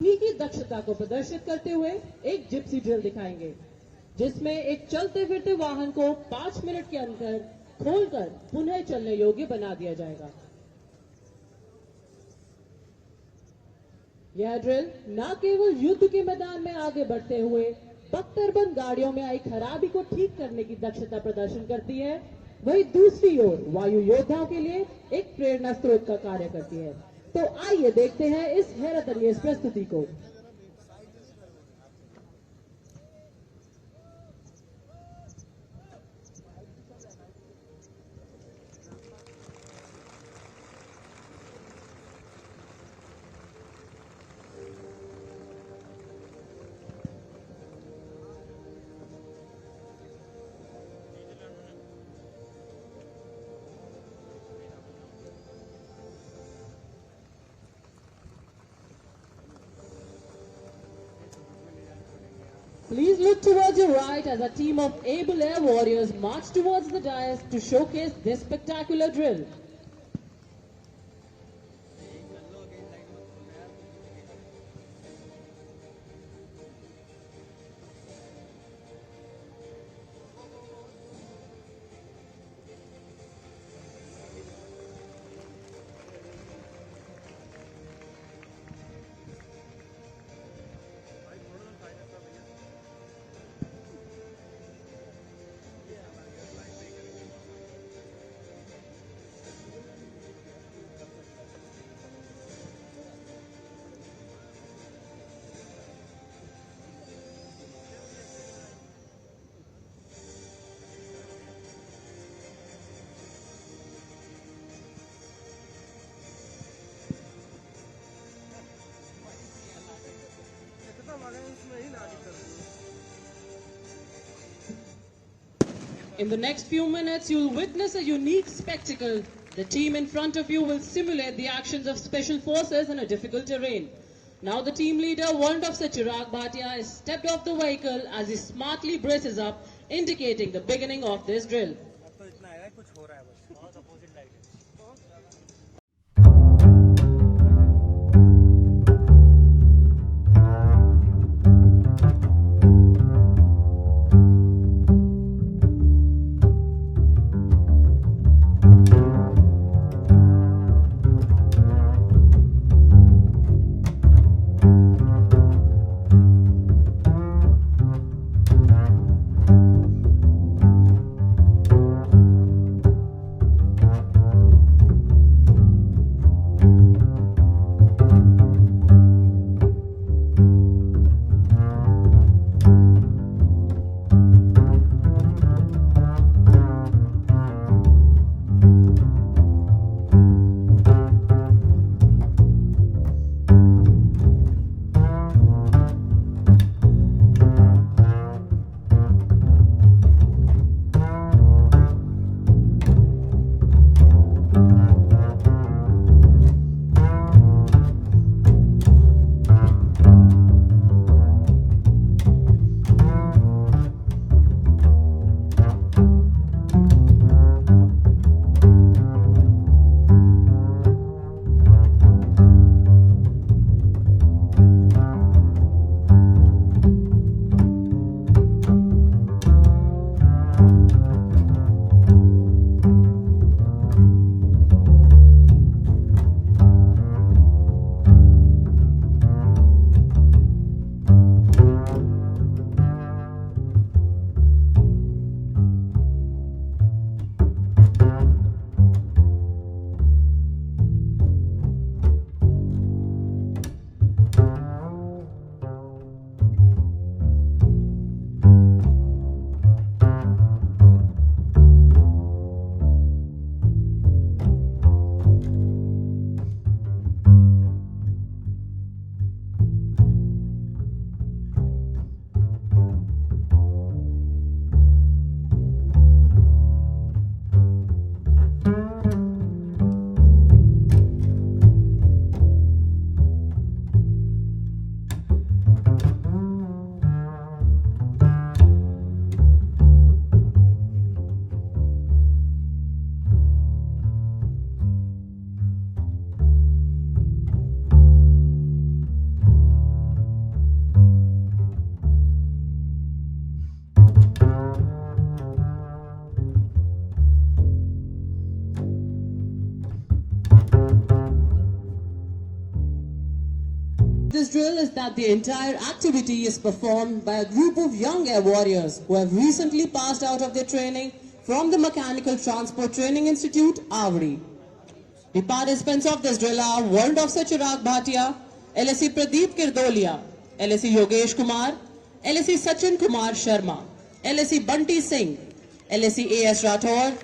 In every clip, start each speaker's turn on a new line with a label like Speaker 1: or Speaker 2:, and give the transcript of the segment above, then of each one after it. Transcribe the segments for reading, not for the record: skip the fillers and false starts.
Speaker 1: उन्हीं की दक्षता को प्रदर्शित करते हुए एक जिप्सी ड्रिल दिखाएंगे, जिसमें एक चलते फिरते वाहन को 5 मिनट के अंदर खोलकर पुनः चलने योग्य बना दिया जाएगा। यह ड्रिल न केवल युद्ध के मैदान में आगे बढ़ते हुए बख्तरबंद गाड़ियों में आई खराबी को ठीक करने की दक्षता प्रदर्शन करती है, वहीं दूसरी ओर वायु योद्धाओं के लिए एक प्रेरणा स्रोत का कार्य करती है। तो आइए देखते हैं इस हैरत अंगेज प्रस्तुति को। Please look towards your right as a team of able air warriors march towards the dais to showcase this spectacular drill. In the next few minutes, you'll witness a unique spectacle. The team in front of you will simulate the actions of special forces in a difficult terrain. Now the team leader, Warrant Officer Chirag Bhatia, has stepped off the vehicle as he smartly braces up, indicating the beginning of this drill. This drill is that the entire activity is performed by a group of young air warriors who have recently passed out of their training from the Mechanical Transport Training Institute, Avri. The participants of this drill are Warrant Officer Chirag Bhatia, LSC Pradeep Kirdolia, LSC Yogesh Kumar, LSC Sachin Kumar Sharma, LSC Bunty Singh, LSC AS Rathore,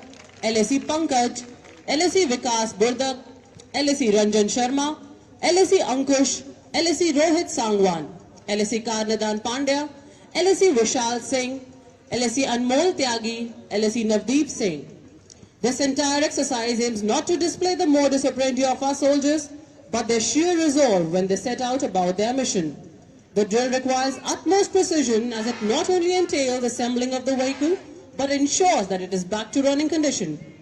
Speaker 1: LSC Pankaj, LSC Vikas Burdak, LSC Ranjan Sharma, LSC Ankush, LSC Rohit Sangwan, LSC Karnadan Pandya, LSC Vishal Singh, LSC Anmol Tyagi, LSC Navdeep Singh. This entire exercise aims not to display the modus operandi of our soldiers, but their sheer resolve when they set out about their mission. The drill requires utmost precision as it not only entails assembling of the vehicle, but ensures that it is back to running condition.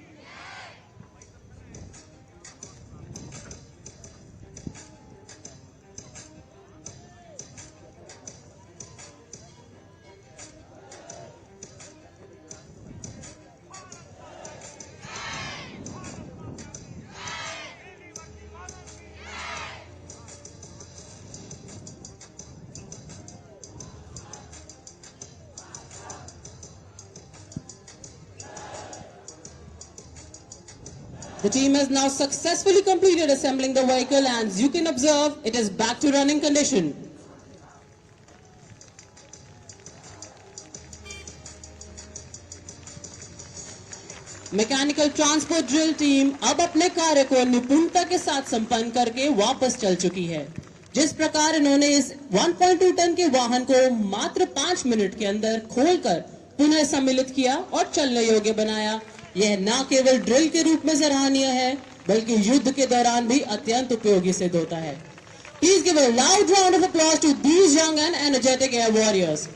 Speaker 1: The team has now successfully completed assembling the vehicle, and as you can observe, it is back to running condition. Mechanical transport drill team अब अपने कार्य को निपुणता के साथ संपन्न करके वापस चल चुकी है। जिस प्रकार इन्होंने इस 1.2 टन के वाहन को मात्र 5 मिनट के अंदर खोलकर पुनः सम्मिलित किया और चलने योग्य बनाया, यह न केवल ड्रिल के रूप में सराहनीय है, बल्कि युद्ध के दौरान भी अत्यंत उपयोगी सिद्ध होता है। Please give a loud round of applause to these young and energetic air warriors.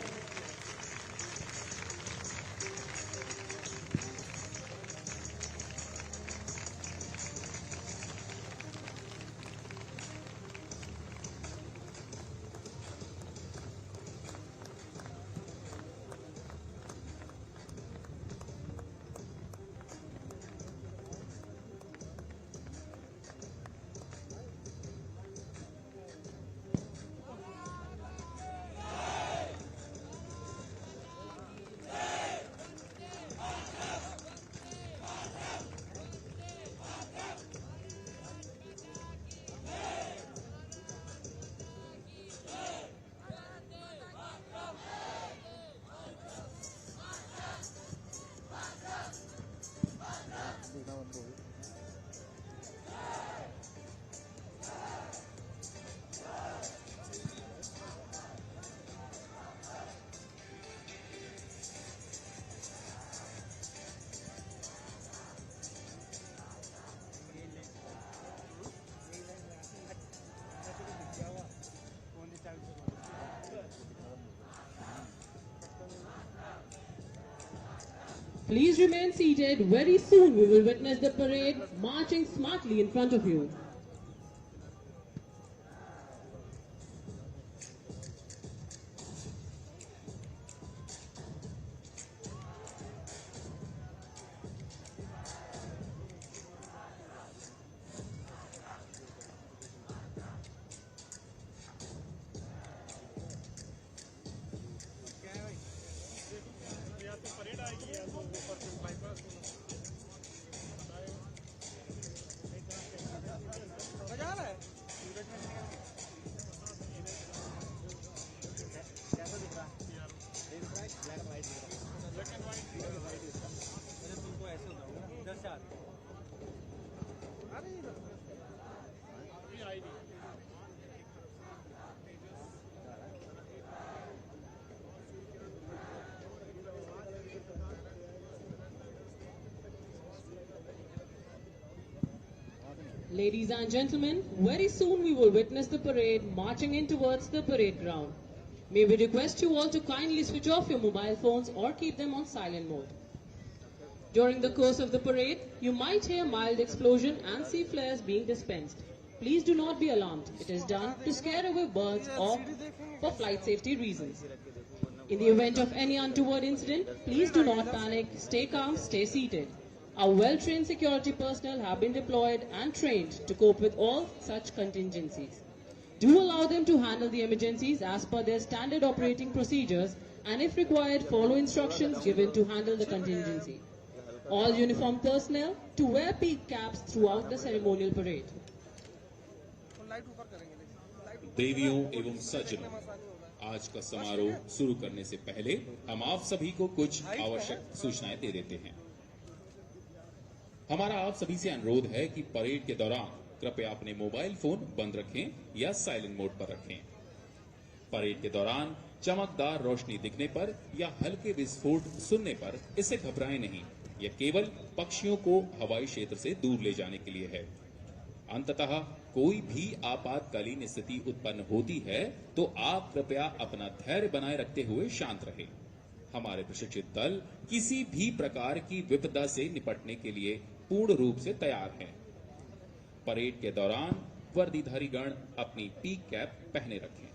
Speaker 1: Please remain seated. Very soon we will witness the parade marching smartly in front of you. Ladies and gentlemen, very soon we will witness the parade marching in towards the parade ground. May we request you all to kindly switch off your mobile phones or keep them on silent mode. During the course of the parade, you might hear mild explosion and see flares being dispensed. Please do not be alarmed. It is done to scare away birds or for flight safety reasons. In the event of any untoward incident, please do not panic, stay calm, stay seated. Our well-trained security personnel have been deployed and trained to cope with all such contingencies. Do allow them to handle the emergencies as per their standard operating procedures and if required follow instructions given to handle the contingency. All uniformed personnel to wear peak caps throughout the ceremonial parade.
Speaker 2: देवियों एवं सज्जनों, आज का समारोह शुरू करने से पहले हम आप सभी को कुछ आवश्यक सूचनाएं दे देते हैं। हमारा आप सभी से अनुरोध है कि परेड के दौरान कृपया अपने मोबाइल फोन बंद रखें या साइलेंट मोड पर रखें। परेड के दौरान चमकदार रोशनी दिखने पर या हल्के विस्फोट सुनने पर इससे घबराएं नहीं। यह केवल पक्षियों को हवाई क्षेत्र से दूर ले जाने के लिए है। अंततः कोई भी आपातकालीन स्थिति उत्पन्न होती है तो आप कृपया अपना धैर्य बनाए रखते हुए शांत रहें। हमारे प्रशिक्षित दल किसी भी प्रकार की विपदा से निपटने के लिए पूर्ण रूप से तैयार हैं। परेड के दौरान वर्दीधारी गण अपनी पीक कैप पहने रखें।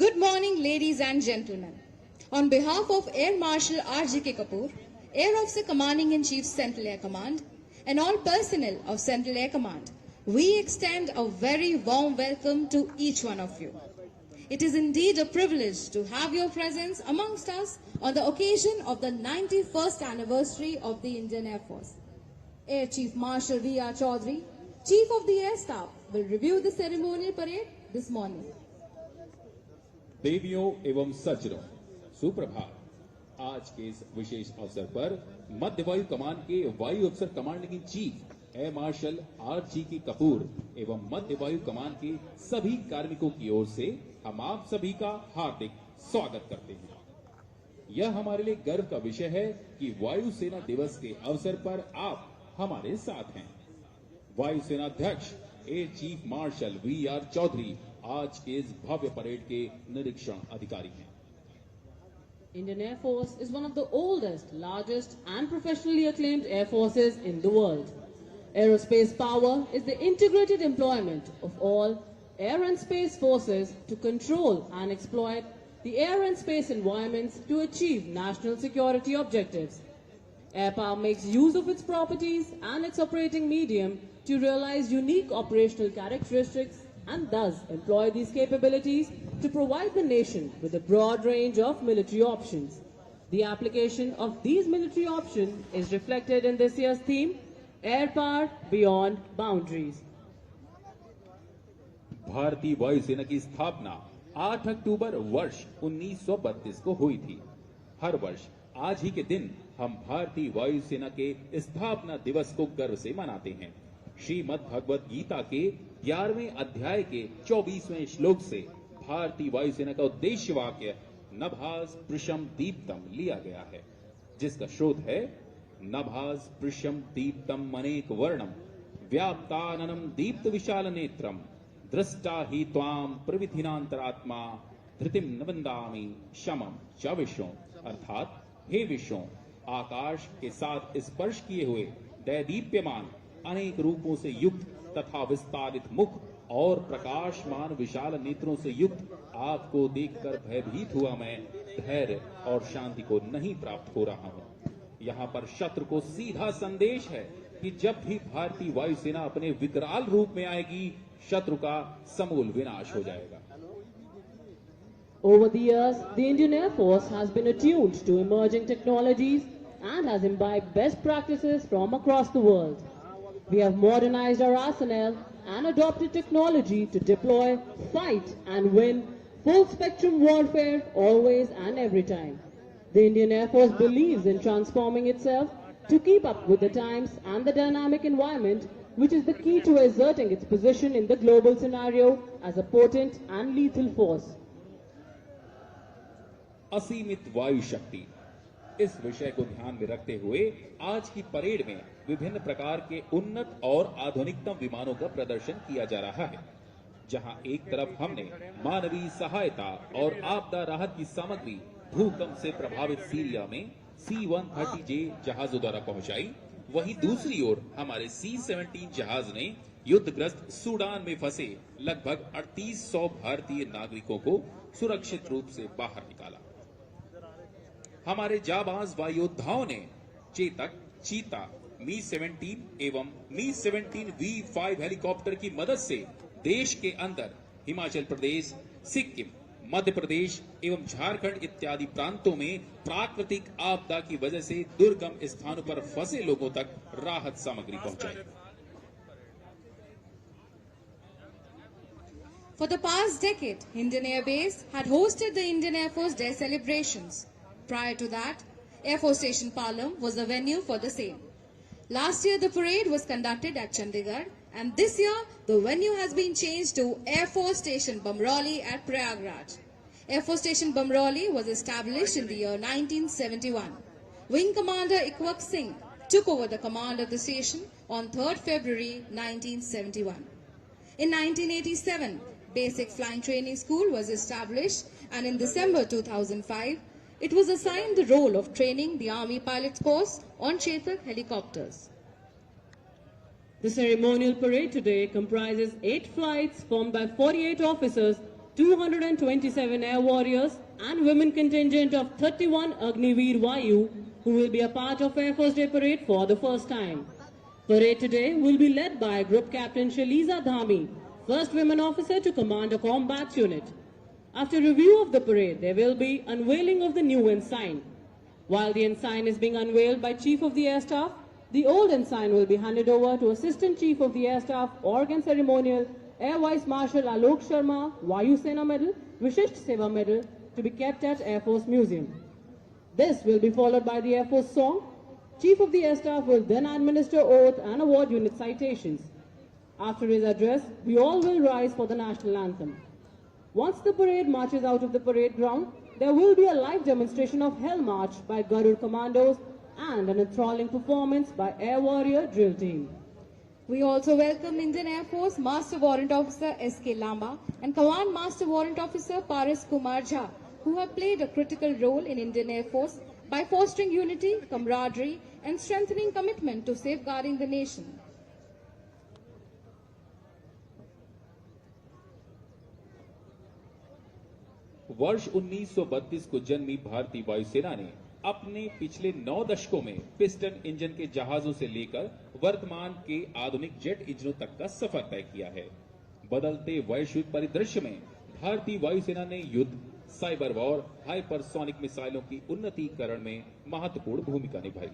Speaker 3: Good morning, ladies and gentlemen. On behalf of Air Marshal R.G.K. Kapoor, Air Officer Commanding in Chief Central Air Command, and all personnel of Central Air Command, we extend a very warm welcome to each one of you. It is indeed a privilege to have your presence amongst us on the occasion of the 91st anniversary of the Indian Air Force. Air Chief Marshal V.R. Chaudhary, Chief of the Air Staff, will review the ceremonial parade this morning.
Speaker 2: देवियों एवं सज्जनों, सुप्रभात। आज के इस विशेष अवसर पर मध्य वायु कमान के वायु अफसर commanding in chief air marshal R.G.K. Kapoor एवं मध्य वायु कमान के सभी कार्मिकों की ओर से हम आप सभी का हार्दिक स्वागत करते हैं। यह हमारे लिए गर्व का विषय है कि वायु सेना दिवस के अवसर पर आप हमारे साथ हैं। वायु सेना अध्यक्ष air chief marshal V.R. Chaudhary आज के इस भव्य परेड के निरीक्षण अधिकारी हैं।
Speaker 1: Indian Air Force is one of the oldest, largest and professionally acclaimed air forces in the world. Aerospace power is the integrated employment of all air and space forces to control and exploit the air and space environments to achieve national security objectives. Air power makes use of its properties and its operating medium to realize unique operational characteristics and thus employ these capabilities to provide the nation with a broad range of military options. The application of these military options is reflected in this year's theme, Air Power Beyond Boundaries.
Speaker 2: भारतीय वायुसेना की स्थापना 8 अक्टूबर वर्ष 1932 को हुई थी। हर वर्ष आज ही के दिन हम भारतीय वायुसेना के स्थापना दिवस को गर्व से मनाते हैं। श्रीमद् भगवद गीता के 11वें अध्याय के 24वें श्लोक से भारतीय वायुसेना का उद्देश्य वाक्य नभास पृशम दीप्तम लिया गया है, जिसका स्रोत है नभास पृशम दीप्तम अनेक वर्णम व्याप्ताननम दीप्त विशाल नेत्रम दृष्टा ही त्वाम प्रविधिनांतरात्मा धृतिम नवंदामि शमम च विश्वों, अर्थात हे विश्वों, आकाश के साथ स्पर्श किए हुए दैदीप्यमान अनेक रूपों से युक्त तथा विस्तारित मुख और प्रकाशमान विशाल नेत्रों से युक्त आपको देखकर भयभीत हुआ मैं धैर्य और शांति को नहीं प्राप्त हो रहा हूं। यहाँ पर शत्रु को सीधा संदेश है कि जब भी भारतीय वायुसेना अपने विकराल रूप में आएगी, शत्रु का समूल विनाश हो जाएगा।
Speaker 1: Over the years, the Indian Air Force has been attuned to emerging technologies and has imbibed best practices from across the world. We have modernized our arsenal and adopted technology to deploy, fight and win full spectrum warfare always and every time. The Indian Air Force believes in transforming itself to keep up with the times and the dynamic environment, which is the key to asserting its position in the global scenario as a potent and lethal force.
Speaker 2: असीमित वायु शक्ति, इस विषय को ध्यान में रखते हुए आज की परेड में विभिन्न प्रकार के उन्नत और आधुनिकतम विमानों का प्रदर्शन किया जा रहा है। जहां एक तरफ हमने मानवीय सहायता और आपदा राहत की सामग्री भूकंप से प्रभावित सीरिया में C-130J जहाजों द्वारा पहुंचाई, वहीं दूसरी ओर हमारे C-17 जहाज ने युद्धग्रस्त सूडान में फंसे लगभग 3800 भारतीय नागरिकों को सुरक्षित रूप से बाहर निकाला। हमारे जाबाज वायुयोद्धाओं ने चेतक, चीता, मी-17 एवं मी-17 V5 हेलीकॉप्टर की मदद से देश के अंदर हिमाचल प्रदेश, सिक्किम, मध्य प्रदेश एवं झारखंड इत्यादि प्रांतों में प्राकृतिक आपदा की वजह से दुर्गम स्थानों पर फंसे लोगों तक राहत सामग्री पहुंचाई।
Speaker 3: For the past decade, Indian Air Base had hosted the Indian Air Force Day celebrations. Prior to that, Air Force Station Palam was the venue for the same. Last year, the parade was conducted at Chandigarh, and this year, the venue has been changed to Air Force Station Bamrauli at Prayagraj. Air Force Station Bamrauli was established in the year 1971. Wing Commander Ikwak Singh took over the command of the station on 3rd February 1971. In 1987, Basic Flying Training School was established, and in December 2005, it was assigned the role of training the Army Pilots course on Chetak helicopters.
Speaker 1: The ceremonial parade today comprises 8 flights formed by 48 officers, 227 air warriors and women contingent of 31 Agniveer Vayu who will be a part of Air Force Day parade for the first time. Parade today will be led by Group Captain Shaliza Dhami, first women officer to command a combat unit. After review of the parade, there will be unveiling of the new ensign. While the ensign is being unveiled by Chief of the Air Staff, the old ensign will be handed over to Assistant Chief of the Air Staff, Org and Ceremonial, Air Vice Marshal Alok Sharma, Vayu Sena Medal, Vishisht Seva Medal, to be kept at Air Force Museum. This will be followed by the Air Force song. Chief of the Air Staff will then administer oath and award unit citations. After his address, we all will rise for the national anthem. Once the parade marches out of the parade ground, there will be a live demonstration of Hell March by Garud Commandos and an enthralling performance by Air Warrior Drill Team.
Speaker 3: We also welcome Indian Air Force Master Warrant Officer S.K. Lamba and Command Master Warrant Officer Paris Kumar Jha, who have played a critical role in Indian Air Force by fostering unity, camaraderie and strengthening commitment to safeguarding the nation.
Speaker 2: वर्ष 1932 को जन्मी भारतीय वायुसेना ने अपने पिछले 9 दशकों में पिस्टन इंजन के जहाजों से लेकर वर्तमान के आधुनिक जेट इंजनों तक का सफर तय किया है। बदलते वैश्विक परिदृश्य में भारतीय वायुसेना ने युद्ध, साइबर वॉर, हाइपरसोनिक मिसाइलों की उन्नतीकरण में महत्वपूर्ण भूमिका निभाई।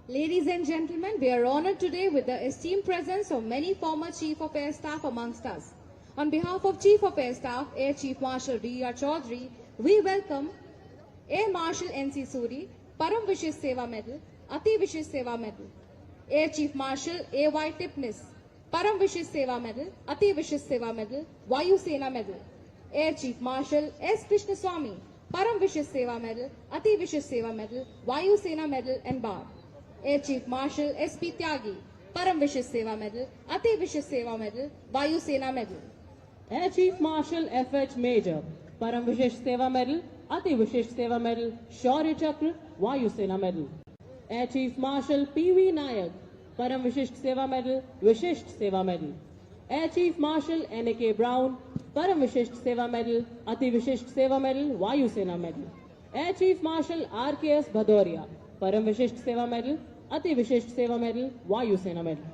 Speaker 3: Ladies and gentlemen, we are honored today with the esteemed presence of many former Chief of Air Staff amongst us. On behalf of Chief of Air Staff, Air Chief Marshal B.R. Chaudhary, we welcome Air Marshal N.C. Suri, Param Vishish Seva Medal, Ati Vishish Seva Medal. Air Chief Marshal A.Y. Tipnis, Param Vishish Seva Medal, Ati Vishish Seva Medal, Vayu Sena Medal. Air Chief Marshal S. Krishnaswamy, Param Vishish Seva Medal, Ati Vishish Seva Medal, Vayu Sena Medal and Bar. Air Chief Marshal S.P. Tyagi, Param Vishish Seva Medal, Ati Vishish Seva Medal, Vayu Sena Medal.
Speaker 1: Air Chief Marshal F.H. Major, Param Vishish Seva Medal, Ati Vishish Seva Medal, Shaurya Chakra, Vayu Sena Medal. Air Chief Marshal P.V. Nayak, Param Vishish Seva Medal, Vishisht Seva Medal. Air Chief Marshal N.A.K. Brown, Param Vishish Seva Medal, Ati Vishish Seva Medal, Vayu Sena Medal. Air Chief Marshal R.K.S. Bhadoria, Param Vishish Seva Medal, Ati Vishish Seva Medal, Vayu Sena Medal.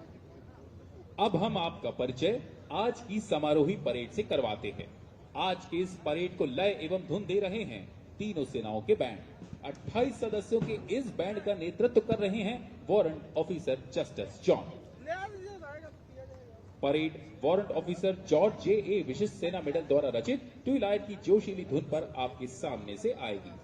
Speaker 2: अब हम आपका परिचय आज की समारोही parade से करवाते हैं। आज के इस परेड को लय एवं धुन दे रहे हैं तीनों सेनाओं के बैंड। 28 सदस्यों के इस बैंड का नेतृत्व कर रहे हैं warrant officer justice John. Parade warrant officer George J.A. विशिष्ट सेना मेडल द्वारा रचित ट्विलाइट की जोशीली धुन पर आपके सामने से आएगी।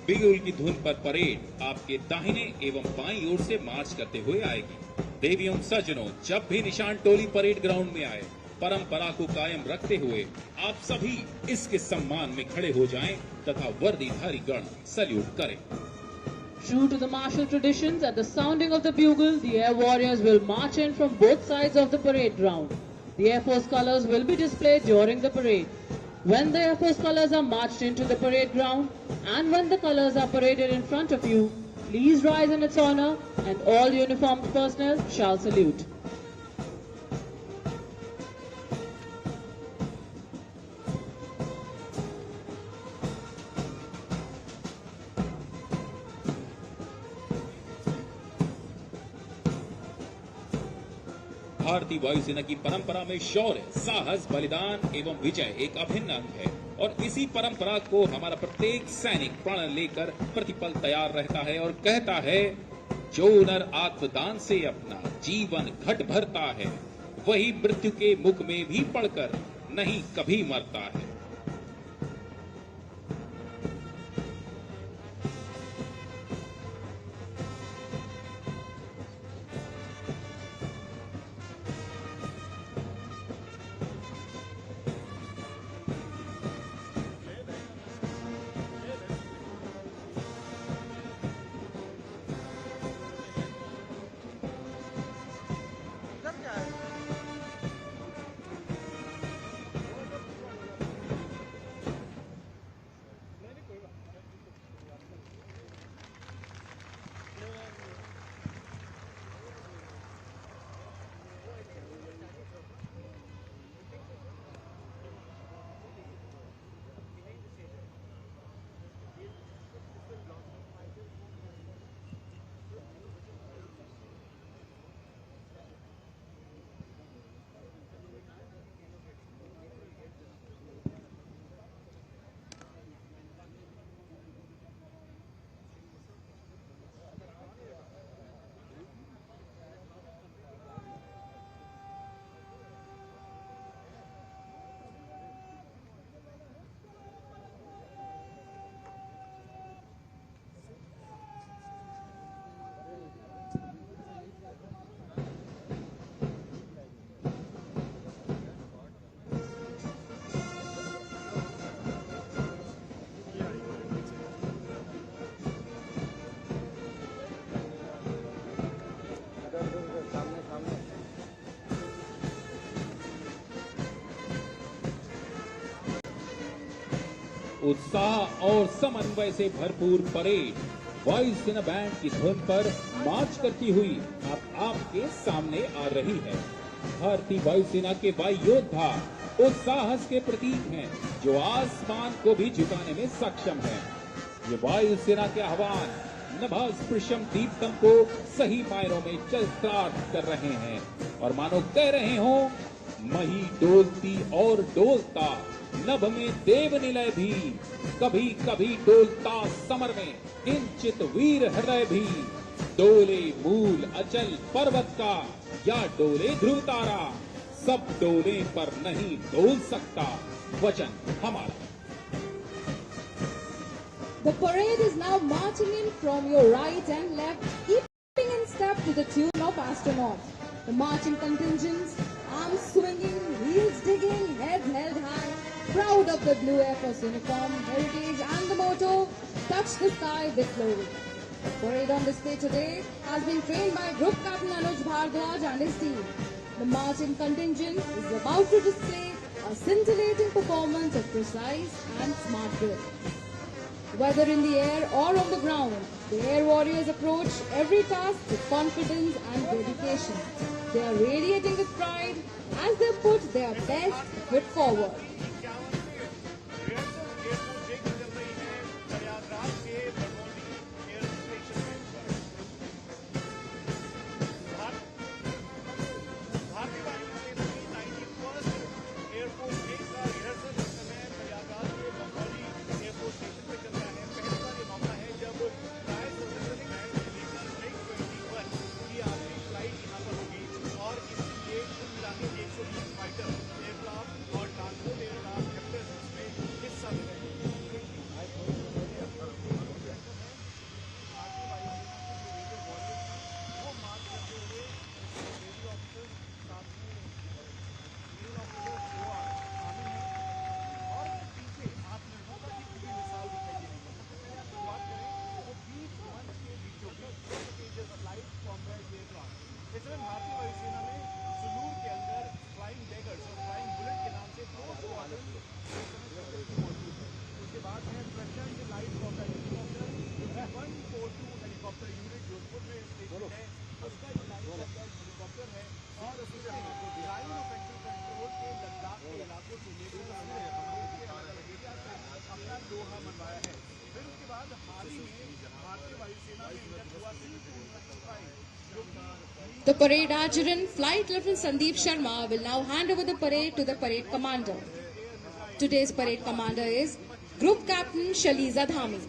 Speaker 2: बिगुल की धुन पर परेड आपके दाहिने एवं बाईं ओर से मार्च करते हुए आएगी। देवियों सज्जनों, जब भी निशान टोली परेड ग्राउंड में आए, परंपरा को कायम रखते हुए आप सभी इसके सम्मान में खड़े हो जाएं तथा वर्दीधारी गण सैल्यूट करें।
Speaker 1: True to the martial traditions, at the sounding of the bugle, the air warriors will march in from both sides of the parade ground. The Air Force colors will be displayed during the parade. When the Air Force colors are marched into the parade ground, and when the colors are paraded in front of you, please rise in its honor, and all uniformed personnel shall salute.
Speaker 2: भारतीय वायुसेना की परंपरा में शौर्य, साहस, बलिदान एवं विजय एक अभिन्न अंग है और इसी परंपरा को हमारा प्रत्येक सैनिक प्रण लेकर प्रतिपल तैयार रहता है और कहता है, जो नर आत्मदान से अपना जीवन घट भरता है, वही मृत्यु के मुख में भी पड़कर नहीं कभी मरता है। उत्साह और समन्वय से भरपूर परेड वायुसेना बैंड की धुन पर मार्च करती हुई अब आपके सामने आ रही है। भारतीय वायुसेना के वायु योद्धा उस साहस के प्रतीक हैं जो आसमान को भी झुकाने में सक्षम है। ये वायुसेना के आह्वान नभः स्पृशम दीप्तम को सही मायनों में चरितार्थ कर रहे हैं और मानो कह रहे हो, मही डोलती और डोलता नभ में देव निलय भी, कभी कभी डोलता समर में किंचित वीर हृदय भी, डोले मूल अचल पर्वत का या डोले ध्रुव तारा, सब डोले पर नहीं डोल सकता वचन हमारा।
Speaker 3: The parade is now marching in from your right and left, keeping in step to the tune of Astronaut. The marching contingents, arms swinging, heels digging, heads held high, proud of the blue Air Force uniform, heritage and the motto, touch the sky with glory. The parade on display today has been trained by Group Captain Anuj Bhardwaj and his team. The marching contingent is about to display a scintillating performance of precise and smart drill. Whether in the air or on the ground, the air warriors approach every task with confidence and dedication. They are radiating with pride as they put their best foot forward. The parade adjutant, Flight Lieutenant Sandeep Sharma, will now hand over the parade to the parade commander. Today's parade commander is Group Captain Shaliza Dhami.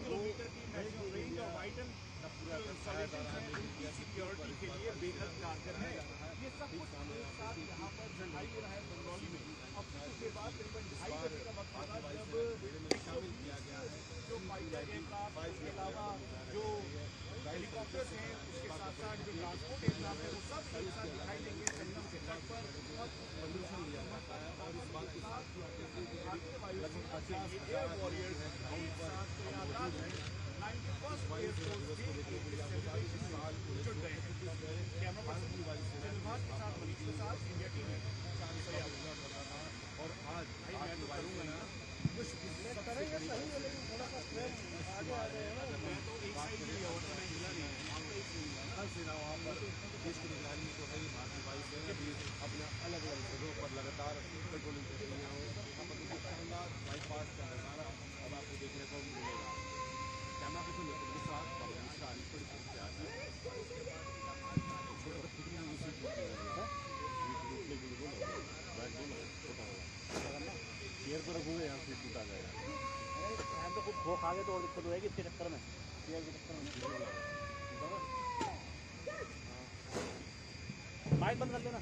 Speaker 4: Mic बंद कर लेना।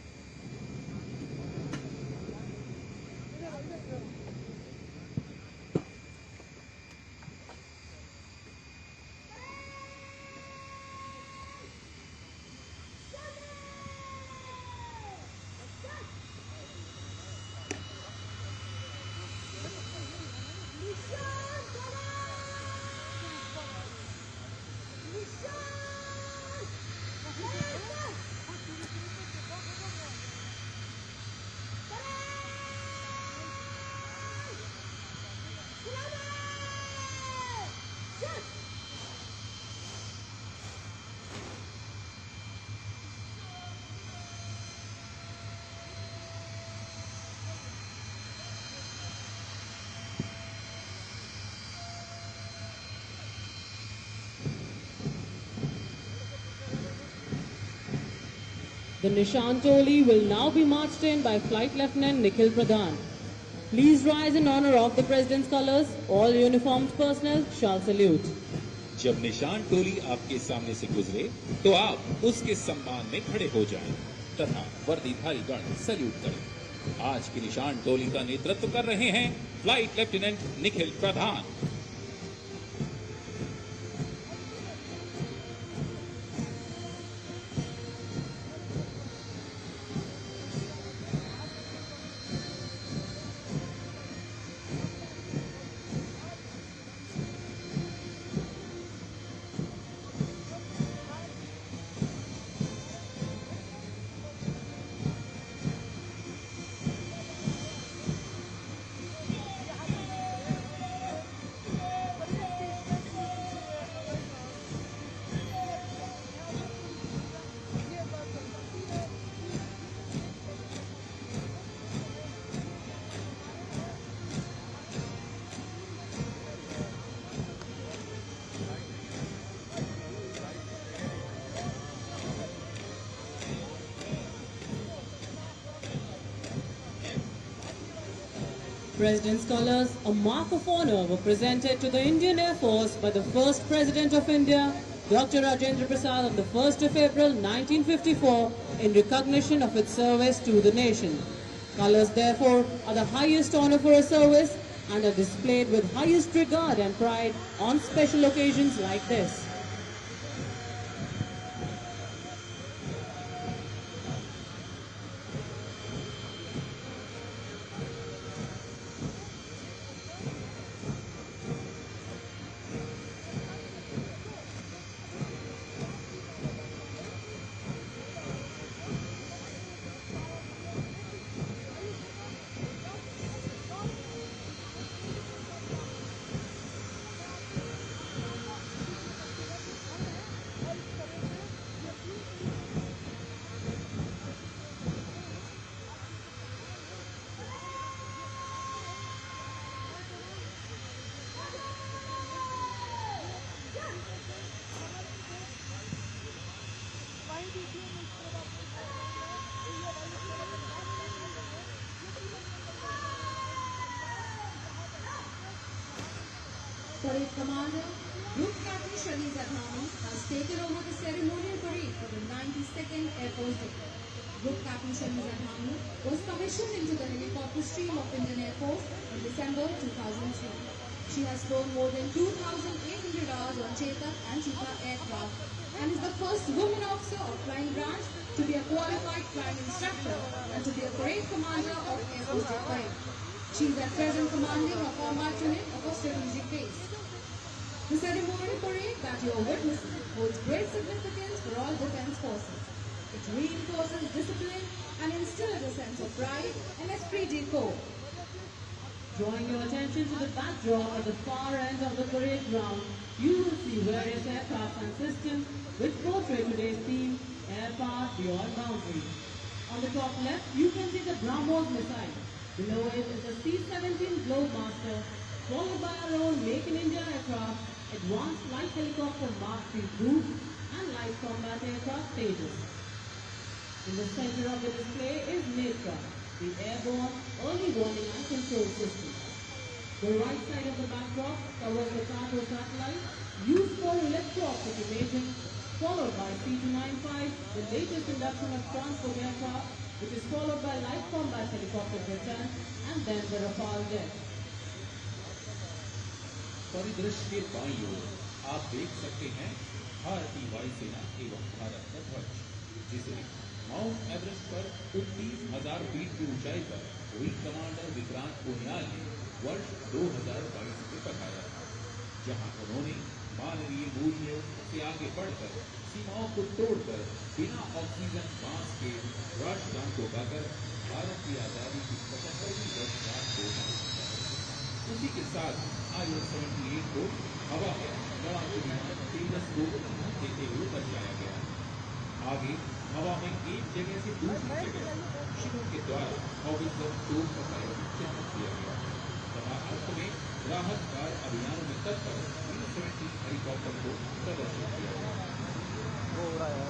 Speaker 1: The Nishan Toli will now be marched in by Flight Lieutenant Nikhil Pradhan. Please rise in honor of the President's colors. All uniformed personnel shall salute.
Speaker 2: जब निशान टोली आपके सामने से गुजरे तो आप उसके सम्मान में खड़े हो जाएं तथा वर्दीधारी गण सल्यूट करें। आज की निशान टोली का नेतृत्व कर रहे हैं flight lieutenant Nikhil Pradhan.
Speaker 1: President's colors, a mark of honor, were presented to the Indian Air Force by the first President of India, Dr. Rajendra Prasad, on the 1st of April 1954 in recognition of its service to the nation. Colors, therefore, are the highest honor for a service and are displayed with highest regard and pride on special occasions like this.
Speaker 3: parade commander, Group Captain Shaliz Adhani, has taken over the ceremonial parade for the 92nd Air Force Day. Group Captain Shaliz Adhani was commissioned into the helicopter stream of Indian Air Force in December 2003. She has flown more than 2,800 hours on Chetak and Cheetah aircraft and is the first woman officer of flying branch to be a qualified flying instructor and to be a parade commander of Air Force Day Parade. She is at present commanding a combat unit of a strategic base. The ceremonial parade that you are witnessing holds great significance for all defense forces. It reinforces discipline and instills a sense of pride and esprit de corps.
Speaker 1: Drawing your attention to the backdrop at the far end of the parade ground, you will see various aircraft and systems which portray today's theme, Air Power Beyond Boundaries. On the top left, you can see the BrahMos missile. Below it is the C-17 Globemaster, followed by our own Make in India aircraft, Advanced Light Helicopter Mark III Group, and Light Combat Aircraft Tejas. In the center of the display is Netra, the airborne early warning and control system. The right side of the backdrop covers the cargo satellite used for electro-optic imaging, followed by C-295, the latest induction of transport aircraft, which is followed by light combat helicopter return, and then the Rafale jet.
Speaker 2: परिदृश्य के बाईं ओर आप देख सकते हैं भारतीय वायुसेना एवं भारत का ध्वज, जिसे माउंट एवरेस्ट पर 29,000 फीट की ऊंचाई पर विंग कमांडर विक्रांत पुनियाल ने वर्ष 2022 में पठाया था, जहां उन्होंने मानवीय मूल्यों से आगे बढ़कर सीमाओं को तोड़कर बिना ऑक्सीजन मास्क के राष्ट्रगान को गाकर भारत की आजादी की 75वीं वर्षगांठ को मनाया। उसी के साथ IAF 78 को हवा में लड़ाकू तेजस को देते हुए दर्शाया गया। आगे हवा में एक जगह से दूसरी जगह शिपों के द्वारा हॉवित्जर तोप का चिन्ह किया गया तथा अंत में राहत कार्य अभियानों में तत्पर C-17 हेलीकॉप्टर को प्रदर्शित किया गया।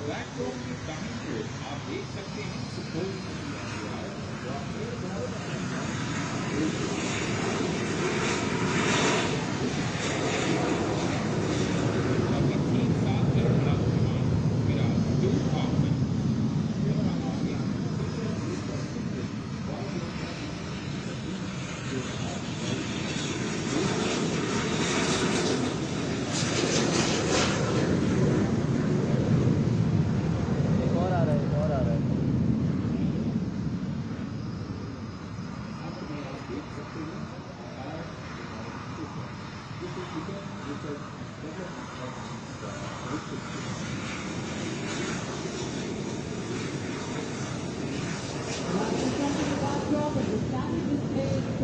Speaker 2: प्लेटफॉर्म की दाहिनी ओर आप देख सकते हैं Sukhoi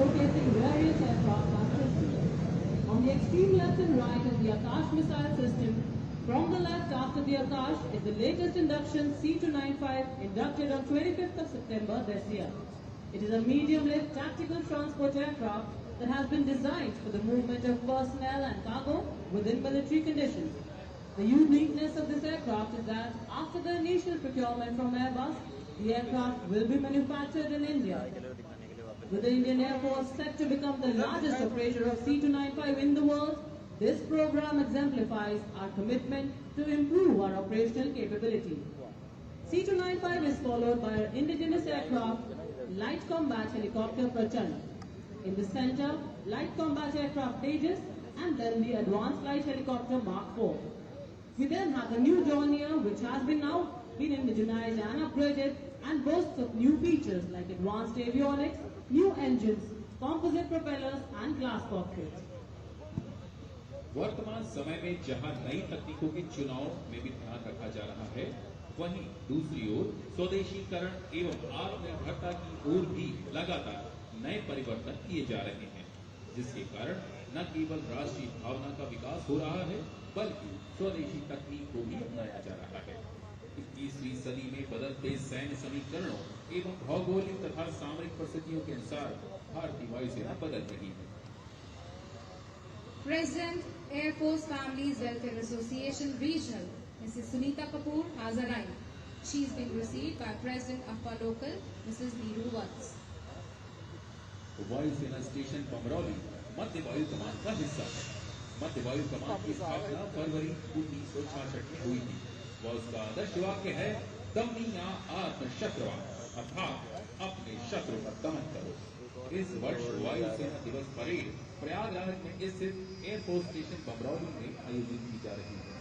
Speaker 1: showcasing various aircraft and systems. On the extreme left and right is the Akash missile system. From the left after the Akash is the latest induction C-295 inducted on 25th of September this year. It is a medium-lift tactical transport aircraft that has been designed for the movement of personnel and cargo within military conditions. The uniqueness of this aircraft is that after the initial procurement from Airbus, the aircraft will be manufactured in India. With the Indian Air Force set to become the largest operator of C-295 in the world, this program exemplifies our commitment to improve our operational capability. C-295 is followed by our indigenous aircraft, Light Combat Helicopter Prachand. In the center, Light Combat Aircraft Tejas, and then the Advanced Light Helicopter Mark IV. We then have the new Dornier, which has been indigenized and upgraded and boasts of new features like advanced avionics, new engines, composite propellers and glass cockpit.
Speaker 2: वर्तमान समय में जहां नई तकनीकों के चुनाव में भी ध्यान रखा जा रहा है, वहीं दूसरी ओर स्वदेशीकरण एवं आत्मनिर्भरता की ओर भी लगातार नए परिवर्तन किए जा रहे हैं, जिसके कारण न केवल राष्ट्रीय भावना का विकास हो रहा है, बल्कि स्वदेशी तकनीक को भी अपनाया जा रहा है। 21वीं सदी में बदलते सैन्य समीकरणों एवं भौगोलिक तथा सामरिक परिस्थितियों के अनुसार भारतीय वायुसेना बदल रही है।
Speaker 3: President, Air Force Families Welfare Association Regional, Mrs. Sunita Kapoor has arrived. She is being received by President of our local, Mrs. Neeru Vats.
Speaker 2: वायुसेना स्टेशन बमरौली मध्य वायु कमान का हिस्सा है। मध्य वायु कमान की स्थापना फरवरी 1966 में हुई थी। वह उसका आदर्श वाक्य है दमनीया आत्म शत्रवा, अर्थात अपने शत्रु का दमन करो। इस वर्ष वायुसेना दिवस परेड प्रयागराज में स्थित एयरफोर्स स्टेशन बमरौली में आयोजित की जा रही है।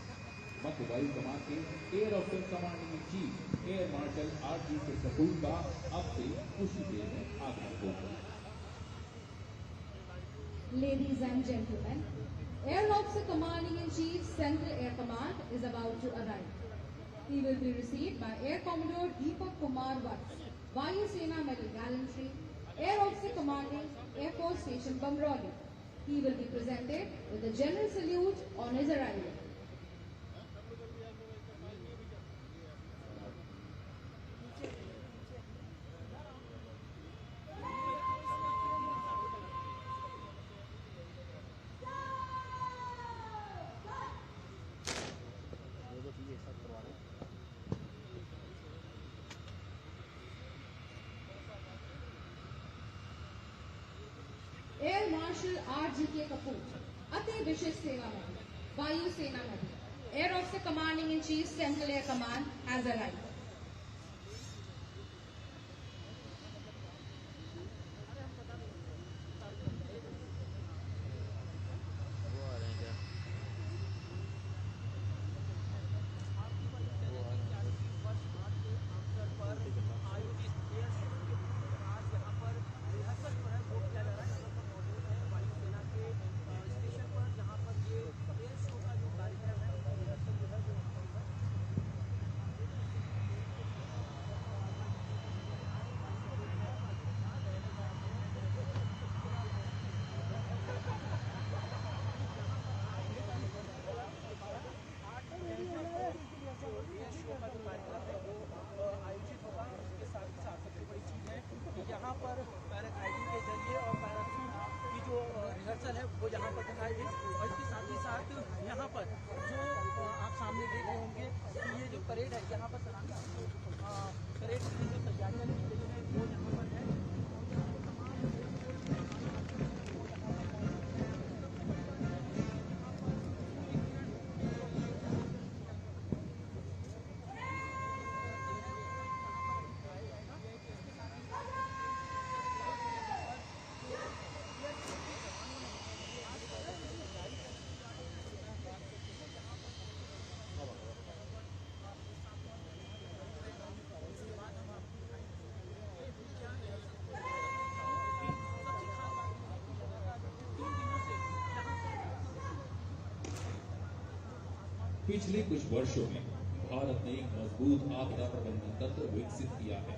Speaker 2: मध्य वायु कमान के air officer commanding in chief air marshal RG Kapoor का अब से कुछ ही देर में आगमन होगा।
Speaker 3: Ladies and gentlemen, Air Officer Commanding in Chief Central Air Command is about to arrive. He will be received by Air Commodore Deepak Kumar Vats, Vayu Sena Medal Gallantry, Air Officer Commanding Air Force Station Bamroli. He will be presented with a general salute on his arrival. Air Marshal RG Kapoor, अति विशिष्ट सेवा में वायु सेना में Air Officer Commanding in Chief Central Air Command has arrived.
Speaker 4: यहाँ पर paragliding के जरिए और पैराशूट की जो रिहर्सल है वो यहाँ पर दिखाई गई और इसके साथ ही साथ यहाँ पर जो आप सामने देख रहे होंगे कि ये जो परेड है यहाँ पर परेड की जो तैयारियाँ की गई हैं वो यहाँ पर है।
Speaker 2: पिछले कुछ वर्षों में भारत ने एक मजबूत आपदा प्रबंधन तंत्र विकसित किया है,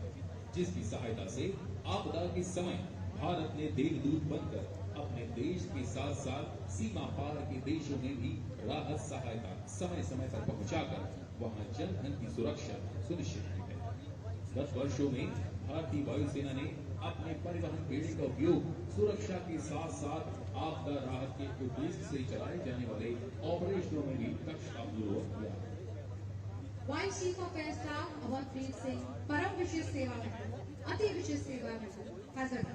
Speaker 2: जिसकी सहायता से आपदा के समय भारत ने देवदूत बनकर अपने देश के साथ साथ सीमा पार के देशों में भी राहत सहायता समय समय पर पहुंचाकर वहां जनधन की सुरक्षा सुनिश्चित की है। गत वर्षों में भारतीय वायुसेना ने अपने परिवहन बेड़े का उपयोग सुरक्षा के साथ साथ आपदा राहत के उद्देश्य से चलाए जाने वाले ऑपरेशनों में भी दक्षतापूर्वक किया है।
Speaker 3: Vice chief of air staff Awadhpreet Singh Param Vishisht सेवा में अति विशिष्ट सेवा में हैजर्ड।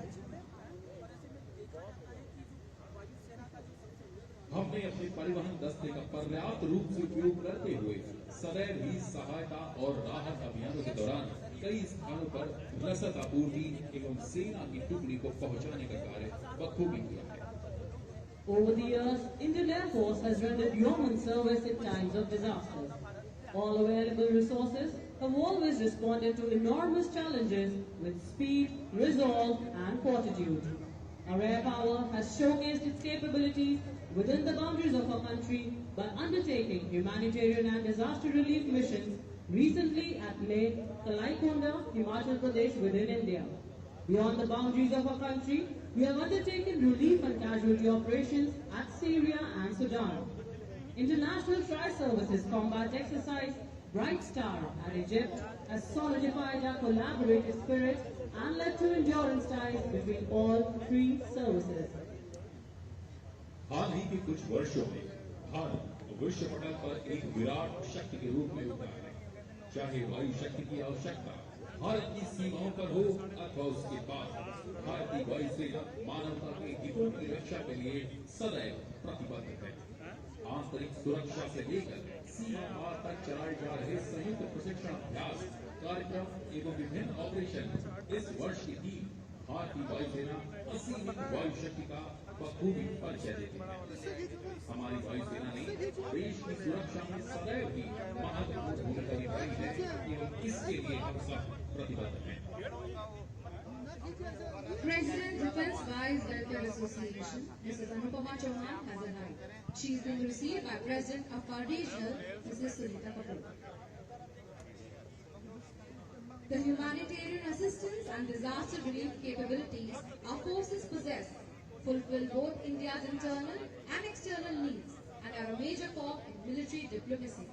Speaker 2: हमने अपने परिवहन दस्ते का पर्याप्त रूप से उपयोग करते हुए सदैव ही सहायता और राहत अभियानों के दौरान कई स्थानों पर रसद आपूर्ति एवं सेना की टुकड़ी को पहुंचाने का कार्य बखूबी किया है।
Speaker 1: Over the years, Indian Air Force has rendered yeoman service in times of disasters. All available resources have always responded to enormous challenges with speed, resolve and fortitude. Our air power has showcased its capabilities within the boundaries of our country by undertaking humanitarian and disaster relief missions recently at Leh Kalaikonda, Himachal Pradesh within India. Beyond the boundaries of our country, we have undertaken relief and casualty operations at Syria and Sudan. International Tri-Services Combat Exercise Bright Star at Egypt has solidified our collaborative spirit and led to endurance ties between all three services.
Speaker 2: हाल ही के कुछ वर्षों में भारत विश्व पटल पर एक विराट शक्ति के रूप में उभरा है। चाहे वायु शक्ति की आवश्यकता भारत की सीमाओं पर हो अथवा उसके पार, भारतीय वायुसेना मानवता के हितों की रक्षा के लिए सदैव प्रतिबद्ध है। आंतरिक सुरक्षा से लेकर सीमा पार तक चलाए जा रहे संयुक्त प्रशिक्षण अभ्यास कार्यक्रम एवं विभिन्न ऑपरेशन इस वर्ष की थीम भारतीय वायुसेना असीमित वायु शक्ति का बखूबी परिचय देती है। हमारी वायुसेना ने देश की सुरक्षा में सदैव ही महत्वपूर्ण भूमिका निभाई है एवं इसके लिए हम सब प्रतिबद्ध हैं।
Speaker 3: President Defense Vice Welfare Association, Mrs. Anupama Chauhan, has arrived. She is being received by President of our regional, Mrs. Sunita Kapoor. The humanitarian assistance and disaster relief capabilities our forces possess fulfill both India's internal and external needs and are a major cog in military diplomacy.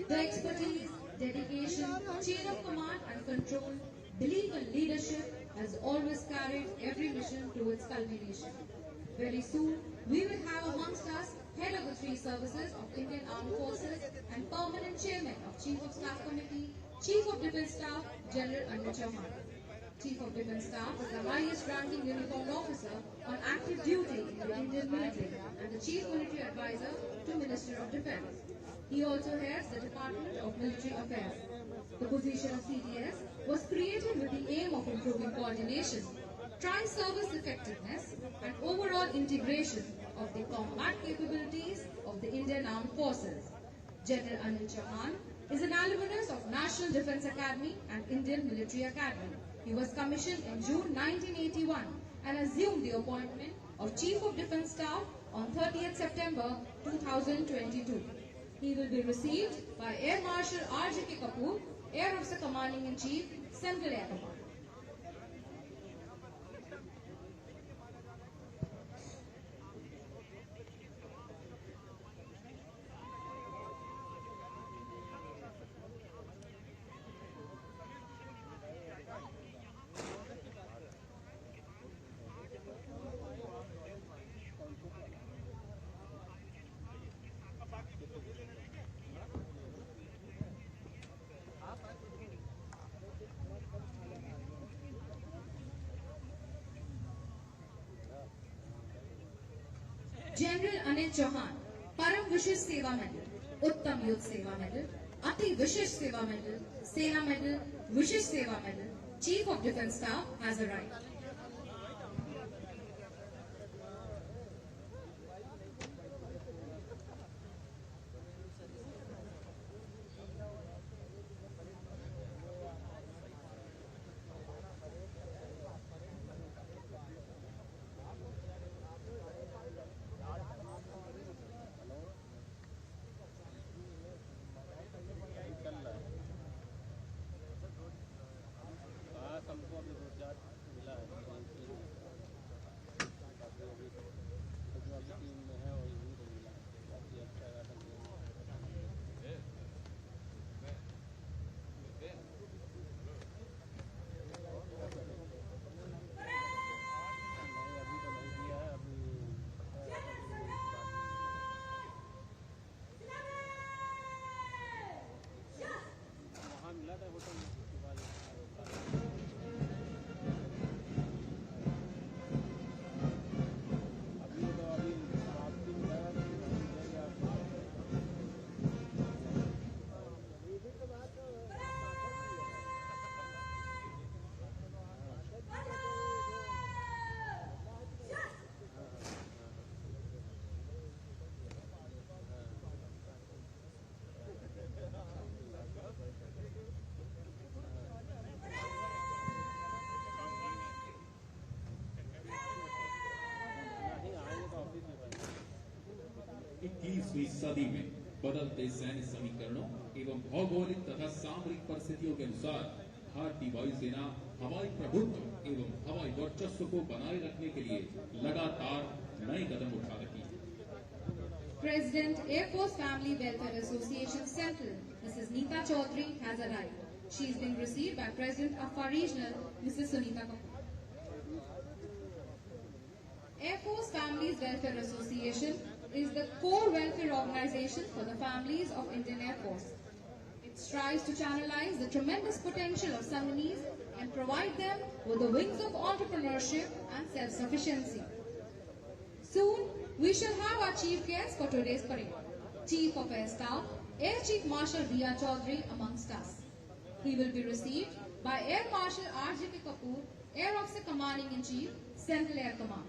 Speaker 3: The expertise, dedication, chain of command and control, belief in leadership has always carried every mission to its culmination. Very soon, we will have amongst us head of the three services of Indian Armed Forces and permanent chairman of Chief of Staff Committee, Chief of Defence Staff, General Anil Chauhan. Chief of Defence Staff is the highest ranking uniformed officer on active duty in the Indian military and the Chief Military Advisor to Minister of Defence. He also heads the Department of Military Affairs. The position of CDS was created with the aim of improving coordination, tri-service effectiveness and overall integration of the combat capabilities of the Indian Armed Forces. General Anil Chauhan is an alumnus of National Defence Academy and Indian Military Academy. He was commissioned in June 1981 and assumed the appointment of Chief of Defence Staff on 30th September 2022. He will be received by Air Marshal R.J.K. Kapoor, Air Officer Commanding-in-Chief, Central Air Command. General Anil Chauhan, Param Vishish Seva Medal, Uttam Yudh Seva Medal, Ati Vishish Seva Medal, Sena Medal, Vishish Seva Medal, Chief of Defence Staff has arrived.
Speaker 2: इक्कीसवीं सदी में बदलते सैन्य समीकरणों एवं भौगोलिक तथा सामरिक परिस्थितियों के अनुसार भारतीय वायुसेना हवाई प्रभुत्व एवं हवाई वर्चस्व को बनाए रखने के लिए लगातार नए कदम उठा रही है।
Speaker 3: President Air Force Family Welfare Association Central, Mrs. Neeta Chaudhary has arrived. She is being received by President of our regional, Mrs. Sunita Kapoor. Air Force Families Welfare Association is the core welfare organization for the families of Indian Air Force. It strives to channelize the tremendous potential of Sanganis and provide them with the wings of entrepreneurship and self-sufficiency. Soon, we shall have our chief guest for today's parade. Chief of Air Staff, Air Chief Marshal V.R. Chaudhary amongst us. He will be received by Air Marshal R.J.K. Kapoor, Air Officer Commanding in Chief, Central Air Command.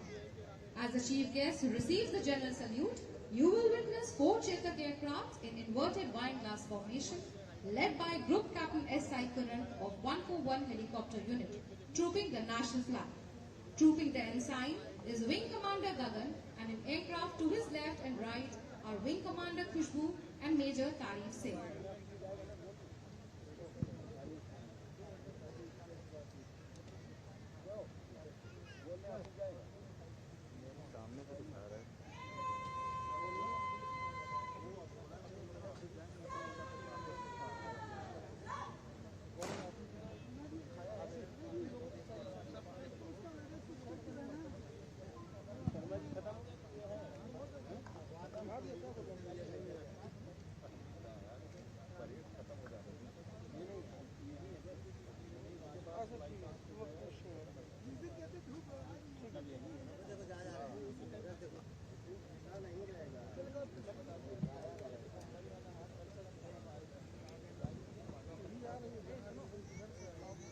Speaker 3: As the chief guest who receives the general salute, you will witness 4 Chetak aircraft in inverted wine glass formation, led by Group Captain S. Saikaran of 141 Helicopter Unit, trooping the national flag. Trooping the ensign is Wing Commander Gagan, and in aircraft to his left and right are Wing Commander Khushbu and Major Tarif Singh.